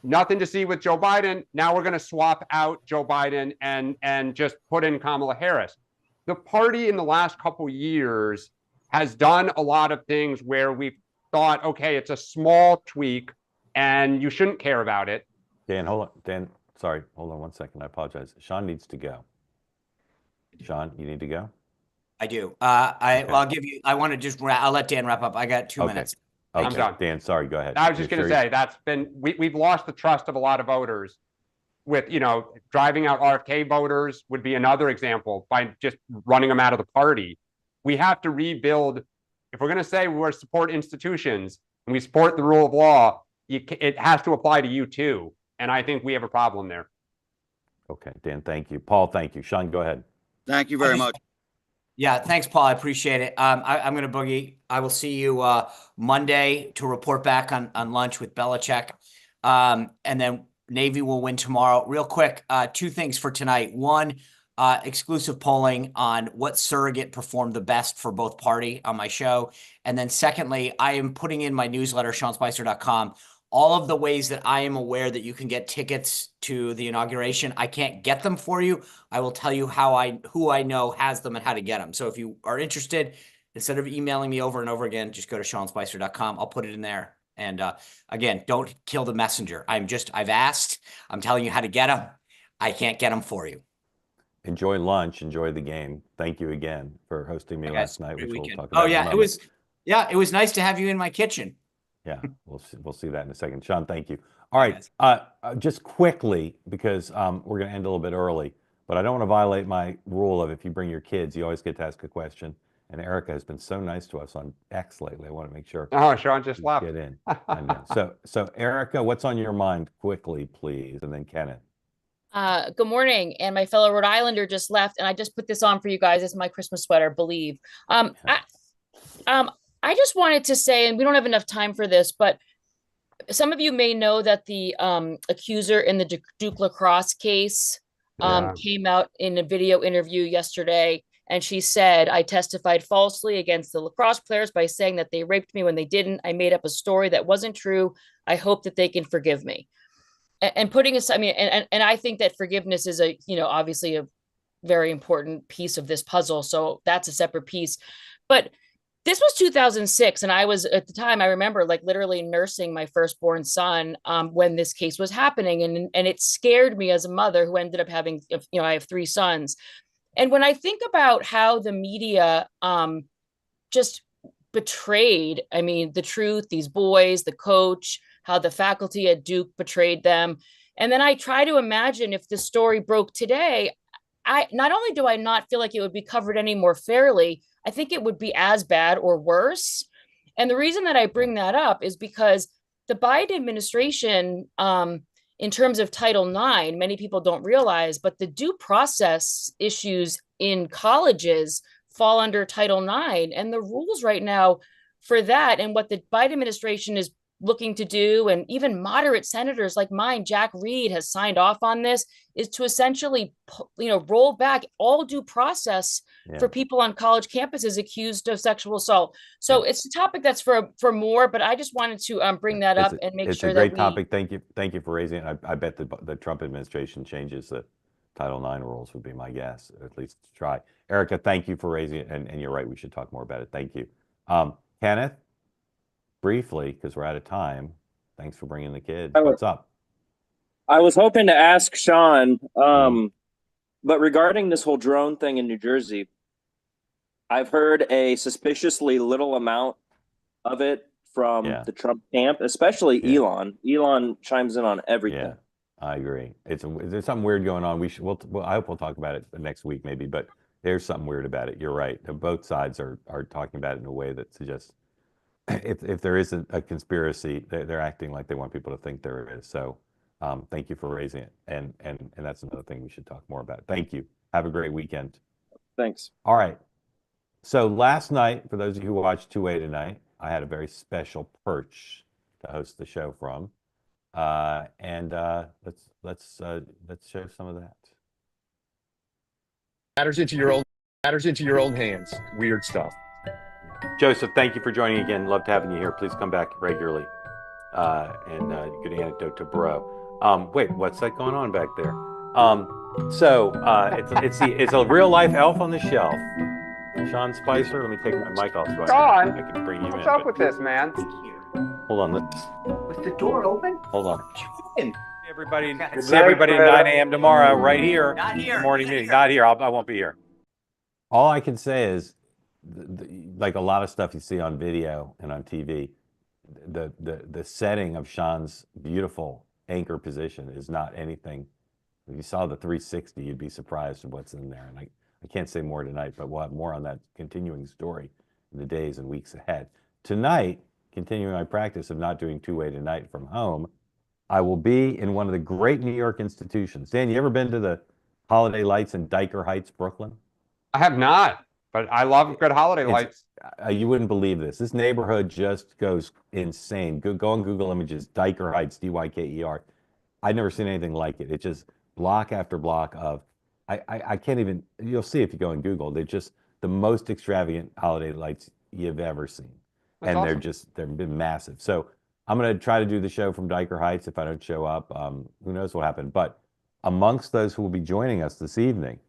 [SPEAKER 2] Nothing to see with Joe Biden. Now we're going to swap out Joe Biden and just put in Kamala Harris. The party in the last couple of years has done a lot of things where we've thought, okay, it's a small tweak and you shouldn't care about it.
[SPEAKER 1] Dan, hold on. Dan, sorry, hold on one second. I apologize. Sean needs to go. Sean, you need to go?
[SPEAKER 3] I do.
[SPEAKER 1] Okay.
[SPEAKER 3] I'll give you. I want to just. I'll let Dan wrap up. I got 2 minutes.
[SPEAKER 1] Okay.
[SPEAKER 2] I'm done.
[SPEAKER 1] Dan, sorry. Go ahead.
[SPEAKER 2] I was just going to say we've lost the trust of a lot of voters. With driving out RFK voters would be another example by just running them out of the party. We have to rebuild. If we're going to say we're support institutions and we support the rule of law, it has to apply to you too. And I think we have a problem there.
[SPEAKER 1] Okay, Dan, thank you. Paul, thank you. Sean, go ahead.
[SPEAKER 5] Thank you very much.
[SPEAKER 3] Yeah, thanks, Paul. I appreciate it. I'm going to boogie. I will see you Monday to report back on lunch with Belichick. And then Navy will win tomorrow. Real quick, 2 things for tonight. One, exclusive polling on what surrogate performed the best for both party on my show. And then secondly, I am putting in my newsletter, SeanSpicer.com, all of the ways that I am aware that you can get tickets to the inauguration. I can't get them for you. I will tell you who I know has them and how to get them. So if you are interested, instead of emailing me over and over again, just go to SeanSpicer.com. I'll put it in there. And again, don't kill the messenger. I've asked. I'm telling you how to get them. I can't get them for you.
[SPEAKER 1] Enjoy lunch. Enjoy the game. Thank you again for hosting me last night, which we'll talk about.
[SPEAKER 3] Oh yeah, it was nice to have you in my kitchen.
[SPEAKER 1] Yeah, we'll see that in a second. Sean, thank you. All right, just quickly, because we're going to end a little bit early, but I don't want to violate my rule of if you bring your kids, you always get to ask a question. And Erica has been so nice to us on X lately. I want to make sure.
[SPEAKER 2] Oh, Sean just left.
[SPEAKER 1] Get in. I know. So Erica, what's on your mind quickly, please? And then Kenneth.
[SPEAKER 6] Good morning. And my fellow Rhode Islander just left, and I just put this on for you guys. It's my Christmas sweater, believe. I just wanted to say, and we don't have enough time for this, but some of you may know that the accuser in the Duke lacrosse case came out in a video interview yesterday. And she said, I testified falsely against the lacrosse players by saying that they raped me when they didn't. I made up a story that wasn't true. I hope that they can forgive me. And putting aside, I mean, and I think that forgiveness is obviously a very important piece of this puzzle. So that's a separate piece. But this was 2006. And I was, at the time, I remember like literally nursing my firstborn son when this case was happening. And it scared me as a mother who ended up having, I have 3 sons. And when I think about how the media just betrayed, the truth, these boys, the coach, how the faculty at Duke betrayed them. And then I try to imagine if this story broke today, not only do I not feel like it would be covered any more fairly, I think it would be as bad or worse. And the reason that I bring that up is because the Biden administration, in terms of Title IX, many people don't realize, but the due process issues in colleges fall under Title IX. And the rules right now for that and what the Biden administration is looking to do, and even moderate senators like mine, Jack Reed, has signed off on this, is to essentially, roll back all due process for people on college campuses accused of sexual assault. So it's a topic that's for more, but I just wanted to bring that up and make sure that
[SPEAKER 1] it's a great topic. Thank you for raising it. I bet the Trump administration changes the Title IX rules would be my guess, at least to try. Erica, thank you for raising it, and you're right, we should talk more about it. Thank you. Kenneth? Briefly, because we're out of time. Thanks for bringing the kids. What's up?
[SPEAKER 7] I was hoping to ask Sean, but regarding this whole drone thing in New Jersey, I've heard a suspiciously little amount of it from the Trump camp, especially Elon. Elon chimes in on everything.
[SPEAKER 1] Yeah, I agree. There's something weird going on. I hope we'll talk about it next week, maybe. But there's something weird about it. You're right. Both sides are talking about it in a way that suggests. If there isn't a conspiracy, they're acting like they want people to think there is. So thank you for raising it. And that's another thing we should talk more about. Thank you. Have a great weekend.
[SPEAKER 7] Thanks.
[SPEAKER 1] All right. So last night, for those of you who watched 2A tonight, I had a very special perch to host the show from. And let's show some of that.
[SPEAKER 8] Matters into your own hands. Weird stuff.
[SPEAKER 1] Joseph, thank you for joining again. Loved having you here. Please come back regularly. And good anecdote to bro. Wait, what's that going on back there? It's a real life elf on the shelf. Sean Spicer. Let me take my mic off so
[SPEAKER 2] Sean,
[SPEAKER 1] I can bring you
[SPEAKER 2] what's
[SPEAKER 1] in.
[SPEAKER 2] up with this, man?
[SPEAKER 1] Hold on.
[SPEAKER 3] Was the door open?
[SPEAKER 1] Hold on.
[SPEAKER 3] In.
[SPEAKER 1] Everybody,
[SPEAKER 3] Good
[SPEAKER 1] see everybody at 9 a.m. tomorrow, right here.
[SPEAKER 3] Not here.
[SPEAKER 1] The morning
[SPEAKER 3] Not
[SPEAKER 1] meeting.
[SPEAKER 3] here.
[SPEAKER 1] Not here. I won't be here. All I can say is, like a lot of stuff you see on video and on TV, the setting of Sean's beautiful anchor position is not anything. If you saw the 360, you'd be surprised at what's in there. And I can't say more tonight, but we'll have more on that continuing story in the days and weeks ahead. Tonight, continuing my practice of not doing two-way tonight from home, I will be in one of the great New York institutions. Dan, you ever been to the Holiday Lights in Dyker Heights, Brooklyn?
[SPEAKER 2] I have not, but I love good holiday lights.
[SPEAKER 1] You wouldn't believe this. This neighborhood just goes insane. Go on Google Images, Dyker Heights, D-Y-K-E-R. I've never seen anything like it. It's just block after block of, I can't even, you'll see if you go on Google, they're just the most extravagant holiday lights you've ever seen.
[SPEAKER 2] That's
[SPEAKER 1] And
[SPEAKER 2] awesome.
[SPEAKER 1] they've been massive. So I'm going to try to do the show from Dyker Heights. If I don't show up, who knows what happened. But amongst those who will be joining us this evening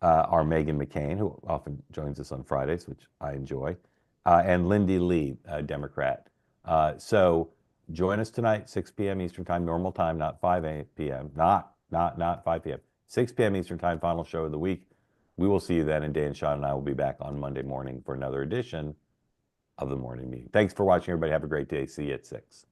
[SPEAKER 1] are Megan McCain, who often joins us on Fridays, which I enjoy, and Lindy Lee, a Democrat. So join us tonight, 6 p.m. Eastern Time, normal time, not 5 p.m., not 5 p.m., 6 p.m. Eastern Time, final show of the week. We will see you then, and Dan, Sean, and I will be back on Monday morning for another edition of the morning meeting. Thanks for watching, everybody. Have a great day. See you at 6.